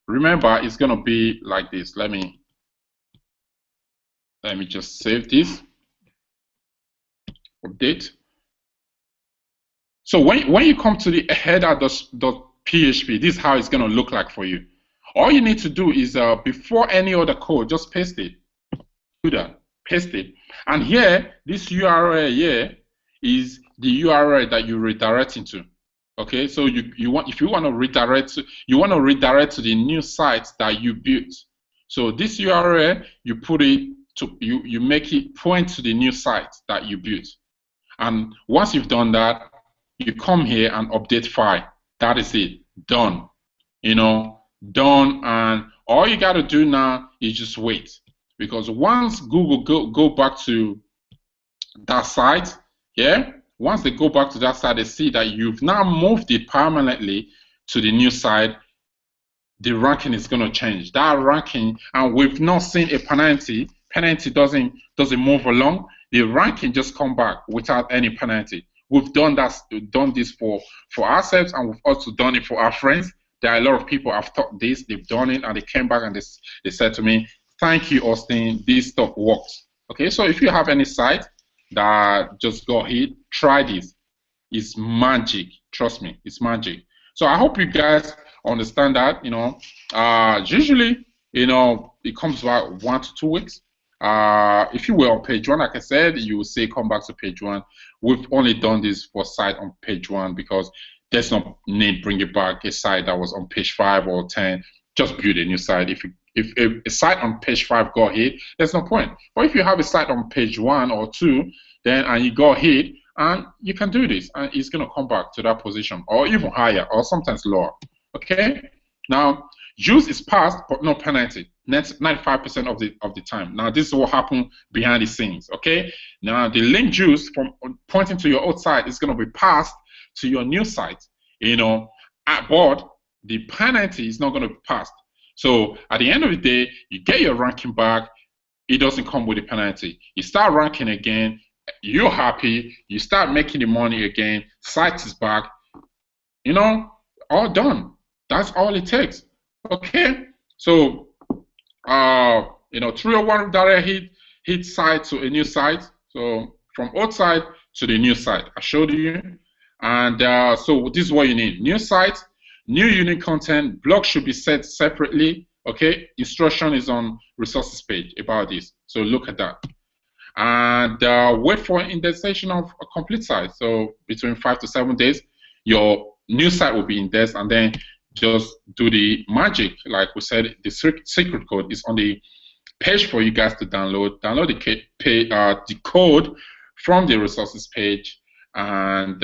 remember it's going to be like this. Let me just save this. Update. So when you come to the header.php, this is how it's going to look like for you. All you need to do is before any other code, just paste it. Do that. Paste it. And here, this URL here is the URL that you're redirecting to. Okay, so if you want to redirect to the new site that you built. So this URL, you put it to you make it point to the new site that you built. And once you've done that, you come here and update file. That is it. Done. You know, done. And all you got to do now is just wait, because once Google go back to that site, yeah. Once they go back to that site, they see that you've now moved it permanently to the new site. The ranking is going to change. That ranking, and we've not seen a penalty. Penalty doesn't move along. The ranking just come back without any penalty. We've done this for ourselves, and we've also done it for our friends. There are a lot of people have taught this. They've done it, and they came back and they said to me, "Thank you, Austin. This stuff works." Okay, so if you have any site that just go ahead, try this. It's magic. Trust me, it's magic. So I hope you guys understand that. You know, usually, you know, it comes about 1 to 2 weeks. If you were on page 1, like I said, you will say come back to page 1. We've only done this for site on page 1 because there's no need bring it back a site that was on page 5 or 10. Just build a new site. If a site on page 5 go ahead, there's no point. But if you have a site on page 1 or 2, then and you go ahead and you can do this, and it's going to come back to that position or even higher or sometimes lower. Okay. Now, use is passed, but no penalty. 95% of the time. Now, this is what happened behind the scenes. Okay. Now, the link juice from pointing to your old site is going to be passed to your new site. You know, but the penalty is not going to be passed. So at the end of the day, you get your ranking back. It doesn't come with a penalty. You start ranking again. You're happy. You start making the money again. Site is back. You know, all done. That's all it takes. Okay. So, you know, 301 direct hit site to a new site. So from old site to the new site, I showed you. And so this is what you need: new site, new unique content. Blog should be set separately. Okay. Instruction is on resources page about this. So look at that. And wait for indexation of a complete site. So between 5 to 7 days, your new site will be indexed, and then just do the magic. Like we said, the secret code is on the page for you guys to download. Download the code from the resources page and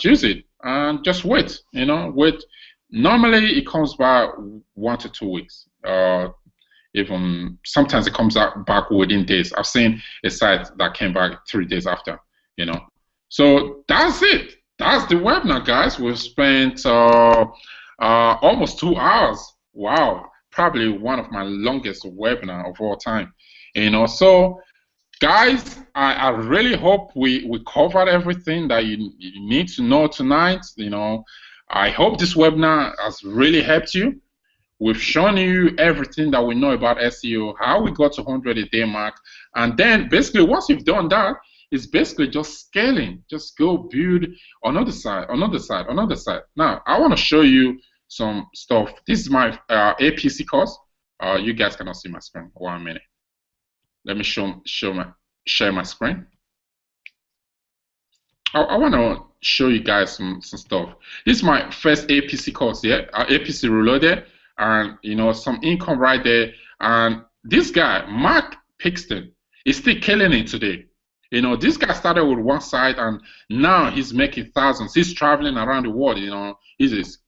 use it. And just wait. You know, wait. Normally it comes by 1 to 2 weeks. You even sometimes it comes out back within days. I've seen a site that came back 3 days after, you know. So that's it. That's the webinar, guys. We've spent almost 2 hours. Wow, probably one of my longest webinar of all time. You know, so guys, I really hope we covered everything that you need to know tonight. You know, I hope this webinar has really helped you. We've shown you everything that we know about SEO, how we got to 100 a day mark, and then basically once you've done that, it's basically just scaling. Just go build another side, another side, another side. Now, I want to show you some stuff. This is my APC course. You guys cannot see my screen. 1 minute. Let me share my screen. I want to show you guys some stuff. This is my first APC course, yeah, APC Reloaded, and you know, some income right there. And this guy, Mark Pixton, is still killing it today. You know, this guy started with one site and now he's making thousands. He's traveling around the world, you know. He's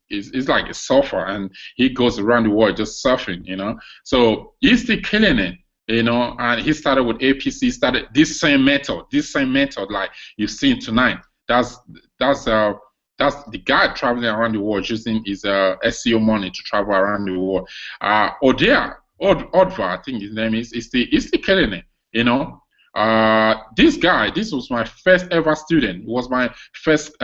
like a surfer and he goes around the world just surfing, you know. So he's still killing it, you know, and he started with APC, started this same method like you've seen tonight. That's the guy traveling around the world using his SEO money to travel around the world. Odva, I think his name is still killing it, you know. This was my first ever student. It was my first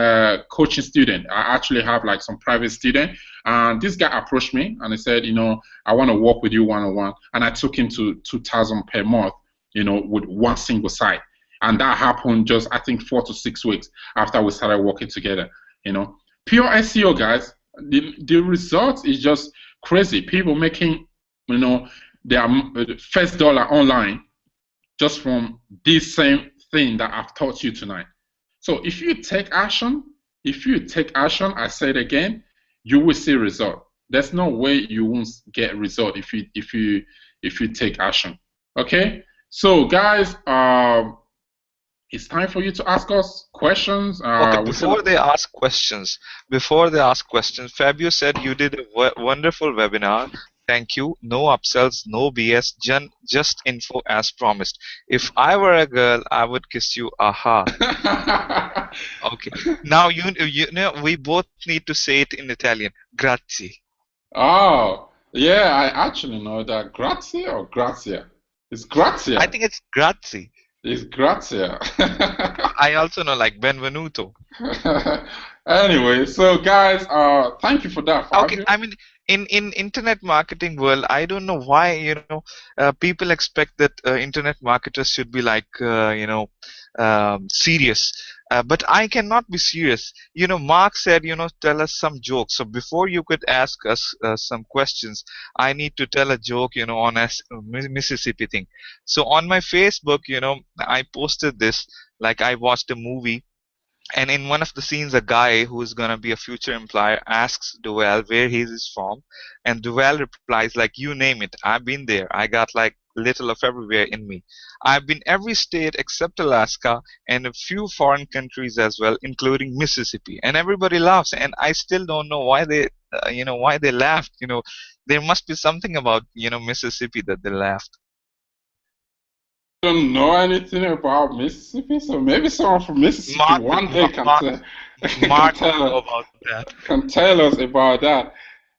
coaching student. I actually have like some private student, and this guy approached me and he said, you know, I want to work with you one-on-one, and I took him to 2,000 per month, you know, with one single site, and that happened just I think 4 to 6 weeks after we started working together. You know, pure SEO, guys. The result is just crazy. People making, you know, their first dollar online just from this same thing that I've taught you tonight. So if you take action, I say it again, you will see result. There's no way you won't get result if you take action. Okay? So guys, it's time for you to ask us questions. Okay, before they ask questions, Fabio said you did a wonderful webinar. Thank you. No upsells, no BS, just info as promised. If I were a girl, I would kiss you. Aha. Okay. Now you know we both need to say it in Italian. Grazie. Oh, yeah, I actually know that. Grazie or grazia? It's grazia. I think it's grazie. It's grazia. I also know like benvenuto. Anyway, so guys, thank you for that, Fabio. Okay, I mean, in internet marketing world, I don't know why, you know, people expect that internet marketers should be like, you know, serious. But I cannot be serious. You know, Mark said, you know, tell us some jokes. So before you could ask us some questions, I need to tell a joke, you know, on Mississippi thing. So on my Facebook, you know, I posted this, like I watched a movie. And in one of the scenes, a guy who is going to be a future employer asks Duval where he is from. And Duval replies, like, you name it. I've been there. I got like little of everywhere in me. I've been every state except Alaska and a few foreign countries as well, including Mississippi. And everybody laughs. And I still don't know why they, you know, why they laughed. You know, there must be something about, you know, Mississippi that they laughed. Don't know anything about Mississippi, so maybe someone from Mississippi one day can tell us about that.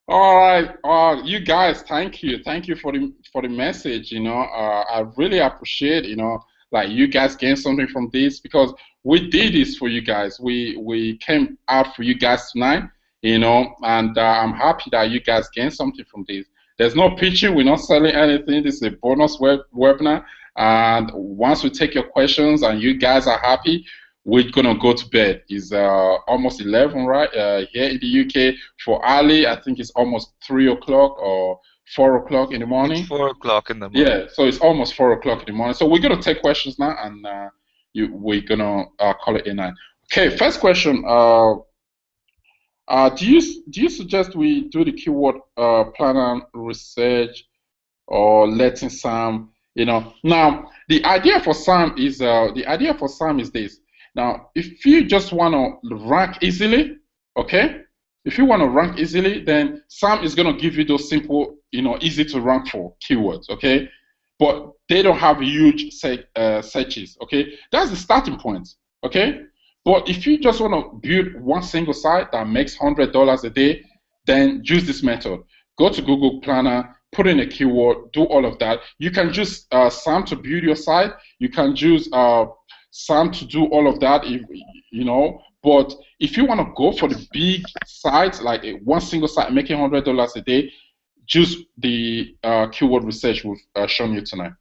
All right, you guys, thank you for the message. You know, I really appreciate, you know, like you guys gain something from this because we did this for you guys. We came out for you guys tonight, you know, and I'm happy that you guys gain something from this. There's no pitching. We're not selling anything. This is a bonus webinar. And once we take your questions and you guys are happy, we're gonna go to bed. It's almost 11, right? Here in the UK. For Ali, I think it's almost 3 o'clock or 4 o'clock in the morning. It's 4 o'clock in the morning. Yeah, so it's almost 4 o'clock in the morning. So we're gonna take questions now, and we're gonna call it a night. Okay, first question. Do you suggest we do the keyword planner research or letting Sam? You know, now the idea for Sam is this. Now, if you just want to rank easily, okay, If you want to rank easily, then SAM is going to give you those simple, easy to rank for keywords, okay? But they don't have huge searches, okay? That's the starting point, okay? But if you just want to build one single site that makes $100 a day, then use this method. Go to Google Planner, put in a keyword, do all of that. You can use SAM to build your site. You can use SAM to do all of that, if but if you want to go for the big sites, like one single site making $100 a day, choose the keyword research we've shown you tonight.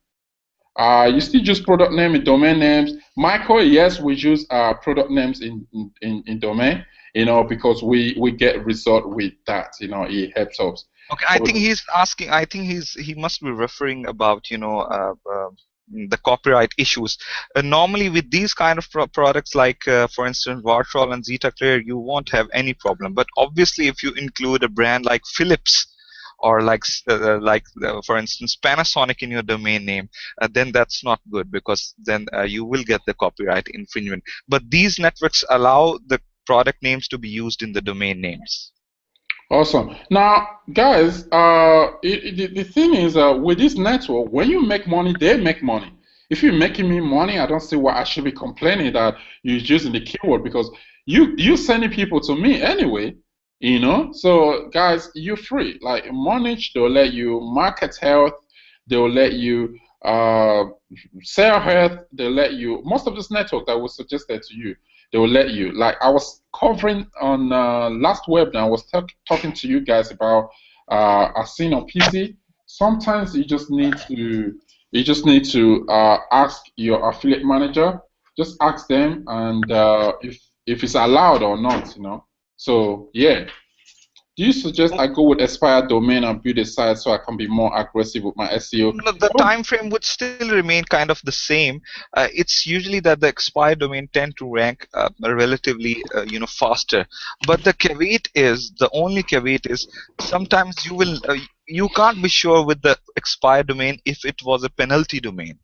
You still use product name and domain names. Michael, yes, we use product names in domain, because we get result with that. It helps us. Okay, I think he's asking. I think he must be referring about the copyright issues. Normally, with these kind of products, like for instance, Vartrol and ZetaClear, you won't have any problem. But obviously, if you include a brand like Philips, or like for instance Panasonic in your domain name, then that's not good, because then you will get the copyright infringement. But these networks allow the product names to be used in the domain names. Awesome. Now, guys, the thing is, with this network, when you make money, they make money. If you're making me money, I don't see why I should be complaining that you're using the keyword, because you're sending people to me anyway. So guys, you're free. Like Monich, they'll let you market health, they'll let you sell health, they'll let you, most of this network that was suggested to you, they will let you. Like I was covering on last webinar, I was talking to you guys about Ascend on PC. Sometimes you just need to ask your affiliate manager, just ask them, and if it's allowed or not, So yeah, do you suggest I go with expired domain and build a site so I can be more aggressive with my SEO? No, the time frame would still remain kind of the same. It's usually that the expired domain tend to rank relatively, faster. But the only caveat is, sometimes you can't be sure with the expired domain if it was a penalty domain.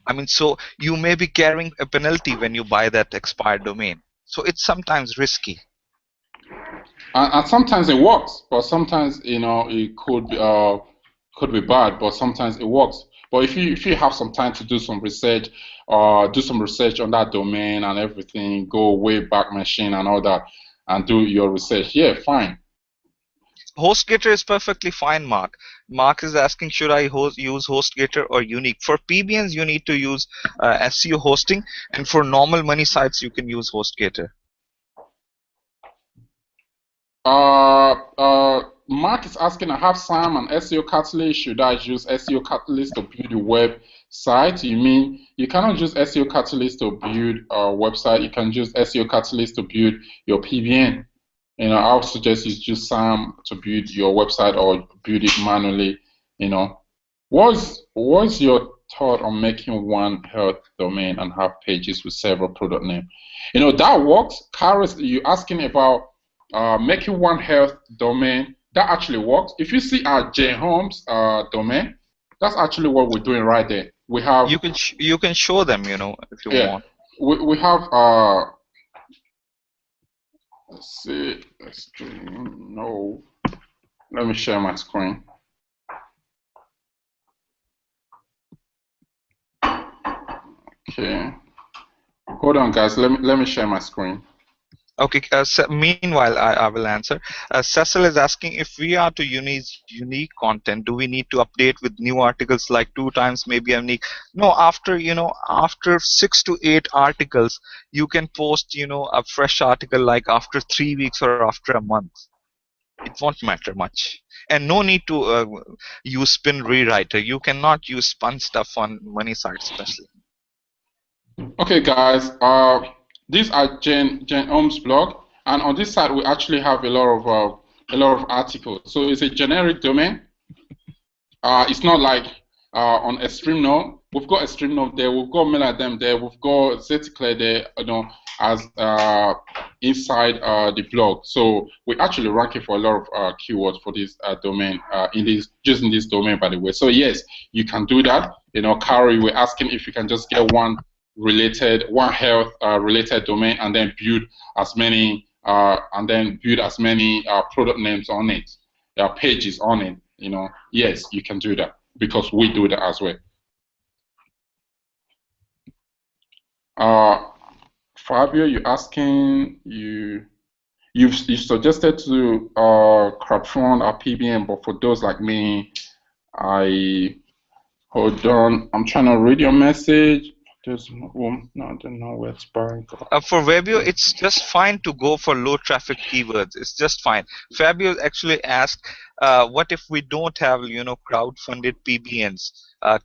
I mean, so you may be carrying a penalty when you buy that expired domain. So it's sometimes risky. And sometimes it works, but sometimes it could be bad, but sometimes it works. But if you have some time to do some research, do some research on that domain and everything, go way back machine and all that, and do your research, yeah, fine. HostGator is perfectly fine, Mark. Mark is asking, should I use HostGator or Unique? For PBNs, you need to use SEO hosting, and for normal money sites, you can use HostGator. Mark is asking, I have SAM and SEO Catalyst. Should I use SEO Catalyst to build a website? You mean you cannot use SEO Catalyst to build a website? You can use SEO Catalyst to build your PBN. I would suggest you use SAM to build your website or build it manually. What's your thought on making one health domain and have pages with several product names? That works. Karis, you're asking about making one health domain. That actually works. If you see our Jane Holmes domain, that's actually what we're doing right there. We have. You can show them, if you want. We have. Let's see. No. Let me share my screen. Okay. Hold on, guys. Let me share my screen. Okay. Meanwhile, I will answer. Cecil is asking, if we are to use unique content, do we need to update with new articles like 2 times, maybe unique? No. After 6 to 8 articles, you can post a fresh article like after 3 weeks or after a month. It won't matter much. And no need to use spin rewriter. You cannot use spun stuff on money sites, especially. Okay, guys. These are Jane Holmes' blog, and on this side we actually have a lot of articles. So it's a generic domain. It's not like on Extreme Node. We've got Extreme Node there. We've got MailerDem there. We've got ZetaClear there. As inside the blog. So we're actually ranking for a lot of keywords for this domain just in this domain, by the way. So yes, you can do that. Carrie, we're asking if you can just get one health related domain and then build as many and then build as many product names on it, pages on it. Yes, you can do that because we do that as well. Fabio, you're asking you suggested to crowdfund a PBN, but for those like me, hold on, I'm trying to read your message. There's no, I don't know where it's buying. For Webio, it's just fine to go for low traffic keywords. It's just fine. Fabio actually asked, what if we don't have crowd-funded PBNs?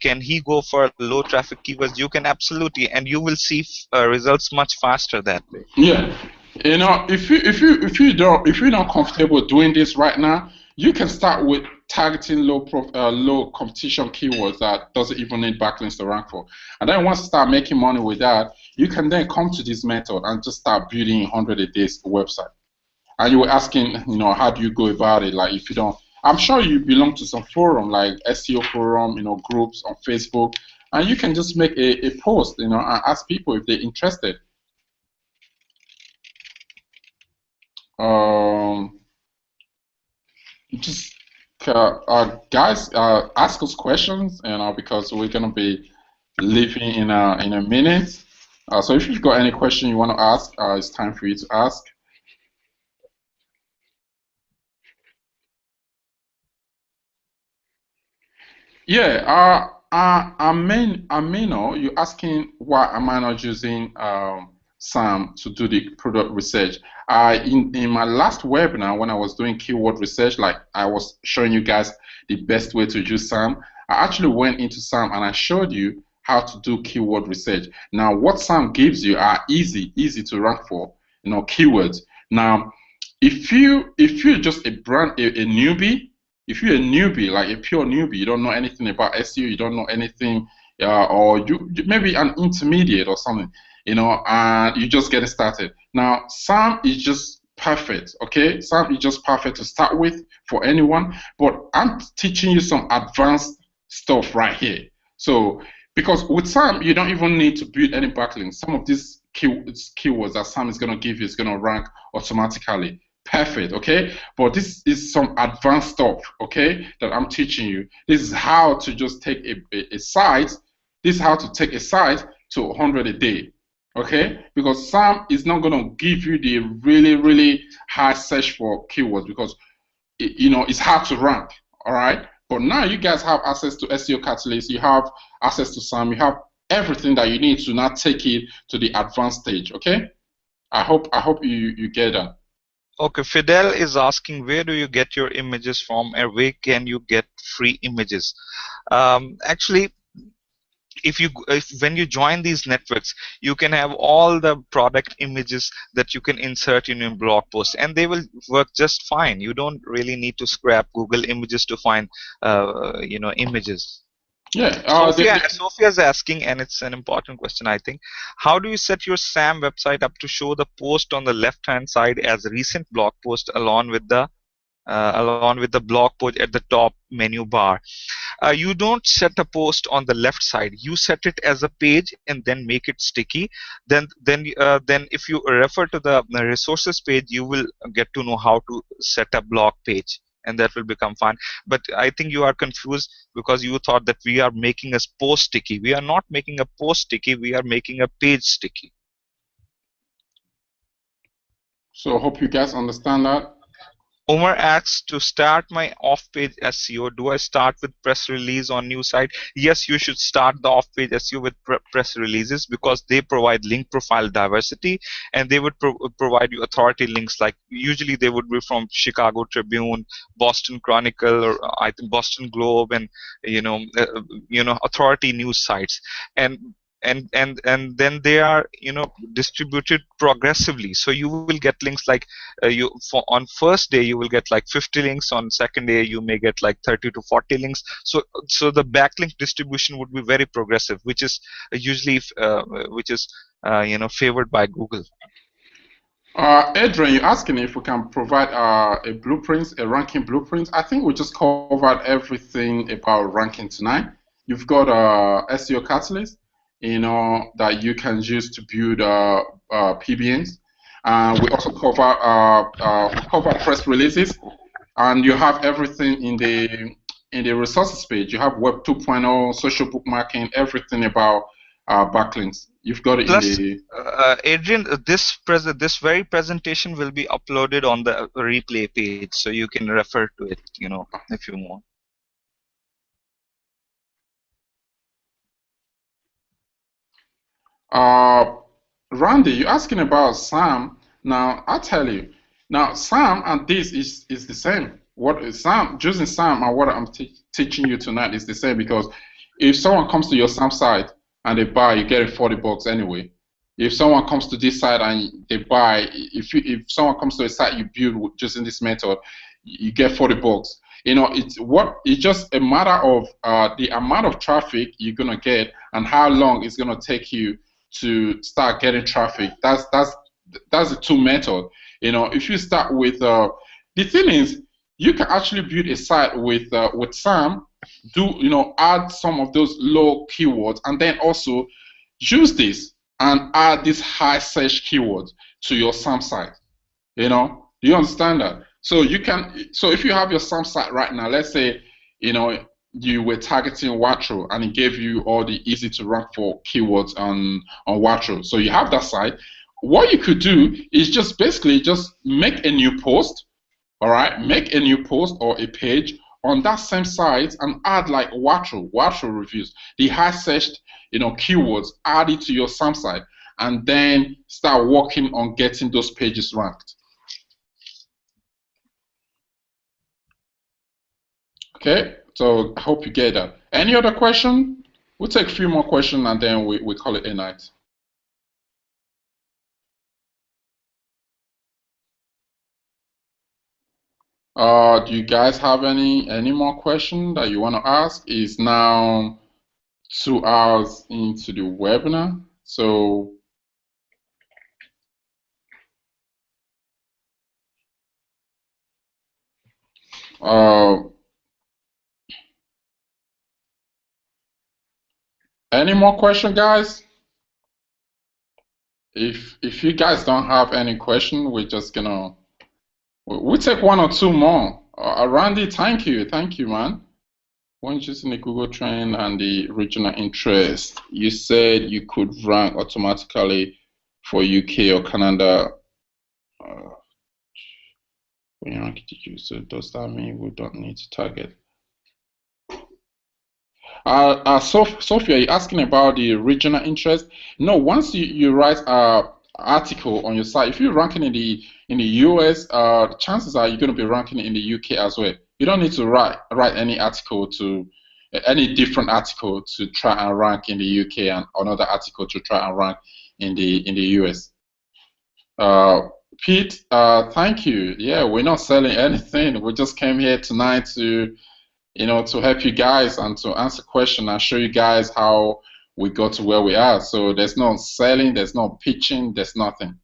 Can he go for low traffic keywords? You can absolutely, and you will see results much faster that way. Yeah, if you're not comfortable doing this right now, you can start with targeting low competition keywords that doesn't even need backlinks to rank for. And then once you start making money with that, you can then come to this method and just start building 100 a day website. And you were asking, how do you go about it? Like if you don't, I'm sure you belong to some forum like SEO forum, groups on Facebook, and you can just make a post, and ask people if they're interested. Just guys, ask us questions, because we're gonna be leaving in a minute. So if you've got any question you want to ask, it's time for you to ask. Yeah, Amino, you're asking why am I not using SAM to do the product research? In my last webinar, when I was doing keyword research, like I was showing you guys the best way to use SAM, I actually went into SAM and I showed you how to do keyword research. Now, what SAM gives you are easy to rank for, keywords. Now, if you're just a newbie, if you're a newbie, like a pure newbie, you don't know anything about SEO, you don't know anything, or you maybe an intermediate or something, and you just getting started. Now, SAM is just perfect, okay? SAM is just perfect to start with for anyone, but I'm teaching you some advanced stuff right here. So, because with SAM, you don't even need to build any backlinks. Some of these keywords that SAM is going to give you is going to rank automatically. Perfect, okay? But this is some advanced stuff, okay, that I'm teaching you. This is how to just take a site. This is how to take a site to 100 a day, okay? Because SAM is not going to give you the really high search for keywords because it's hard to rank, all right? But now you guys have access to SEO Catalyst, you have access to SAM, you have everything that you need to now take it to the advanced stage, okay? I hope you get that. Okay, Fidel is asking, where do you get your images from and where can you get free images? Actually, when you join these networks, you can have all the product images that you can insert in your blog post, and they will work just fine. You don't really need to scrap Google Images to find, images. Yeah. Sophia's asking, and it's an important question, I think. How do you set your SAM website up to show the post on the left-hand side as a recent blog post along with the blog post at the top menu bar? You don't set a post on the left side. You set it as a page and then make it sticky. Then if you refer to the resources page, you will get to know how to set a blog page, and that will become fun. But I think you are confused because you thought that we are making a post sticky. We are not making a post sticky. We are making a page sticky. So I hope you guys understand that. Omar asks, to start my off-page SEO, do I start with press release on new site? Yes, you should start the off-page SEO with press releases because they provide link profile diversity, and they would provide you authority links. Like usually they would be from Chicago Tribune, Boston Chronicle, or I think Boston Globe, and authority news sites. And then they are distributed progressively, so you will get links like on first day you will get like 50 links, on second day you may get like 30 to 40 links, so the backlink distribution would be very progressive, which is usually favored by Google. Adrian, you're asking if we can provide a ranking blueprint. I think we just covered everything about ranking tonight. You've got SEO Catalyst, that you can use to build PBNs. We also cover press releases, and you have everything in the resources page. You have Web 2.0, social bookmarking, everything about backlinks. You've got it in Plus, the. Adrian, this very presentation will be uploaded on the replay page, so you can refer to it, if you want. Randy, you're asking about SAM. Now, I'll tell you. Now, SAM and this is the same. What is SAM? Using SAM and what I'm teaching you tonight is the same, because if someone comes to your SAM site and they buy, you get it $40 anyway. If someone comes to this site and they buy, if someone comes to a site you build using this method, you get $40. It's just a matter of the amount of traffic you're gonna get and how long it's gonna take you to start getting traffic. That's the two method. If you start with the thing is, you can actually build a site with SAM, add some of those low keywords, and then also use this and add these high search keywords to your SAM site. Do you understand that? So if you have your SAM site right now, let's say you were targeting Watro and it gave you all the easy to rank for keywords on Watro. So you have that site. What you could do is just basically make a new post, all right? Make a new post or a page on that same site and add like Watro reviews, the high searched keywords, add it to your SAM site, and then start working on getting those pages ranked. Okay, so I hope you get that. Any other question? We'll take a few more questions and then we call it a night. Do you guys have any more questions that you want to ask? It's now 2 hours into the webinar, so any more questions, guys? If you guys don't have any question, we're just gonna we'll take 1 or 2 more. Randy, thank you, man. When using the Google Trend and the regional interest, you said you could rank automatically for UK or Canada. When you rank the user, does that mean we don't need to target? Sophia, you're asking about the regional interest. No, once you write an article on your site, if you're ranking in the US, chances are you're going to be ranking in the UK as well. You don't need to write any different article to try and rank in the UK and another article to try and rank in the US. Pete, thank you. Yeah, we're not selling anything. We just came here tonight to help you guys and to answer questions and show you guys how we got to where we are. So there's no selling, there's no pitching, there's nothing.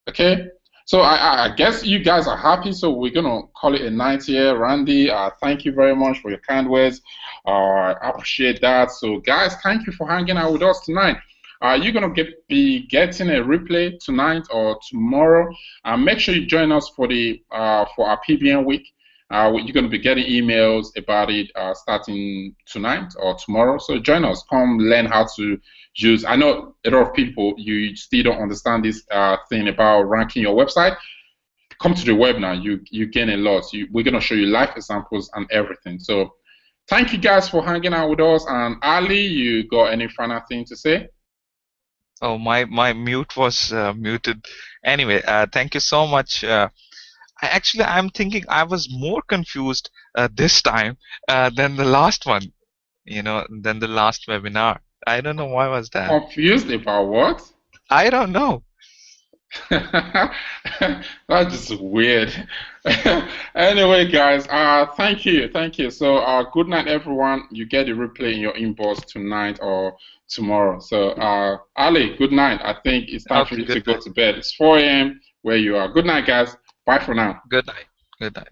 Okay? So I guess you guys are happy, so we're going to call it a night here. Randy, thank you very much for your kind words. I appreciate that. So guys, thank you for hanging out with us tonight. You're going to be getting a replay tonight or tomorrow. Make sure you join us for our PBN week. You're going to be getting emails about it starting tonight or tomorrow. So join us. Come learn how to use. I know a lot of people, you still don't understand this thing about ranking your website. Come to the webinar. You gain a lot. We're going to show you live examples and everything. So thank you guys for hanging out with us. And Ali, you got any final thing to say? Oh, my mute was muted. Anyway, thank you so much. I'm thinking I was more confused this time than the last one, than the last webinar. I don't know why was that. Confused about what? I don't know. That's just weird. Anyway, guys, thank you. So, good night, everyone. You get the replay in your inbox tonight or tomorrow. So, Ali, good night. I think it's time for you to go to bed. It's 4 a.m. where you are. Good night, guys. Bye for now. Good night. Good night.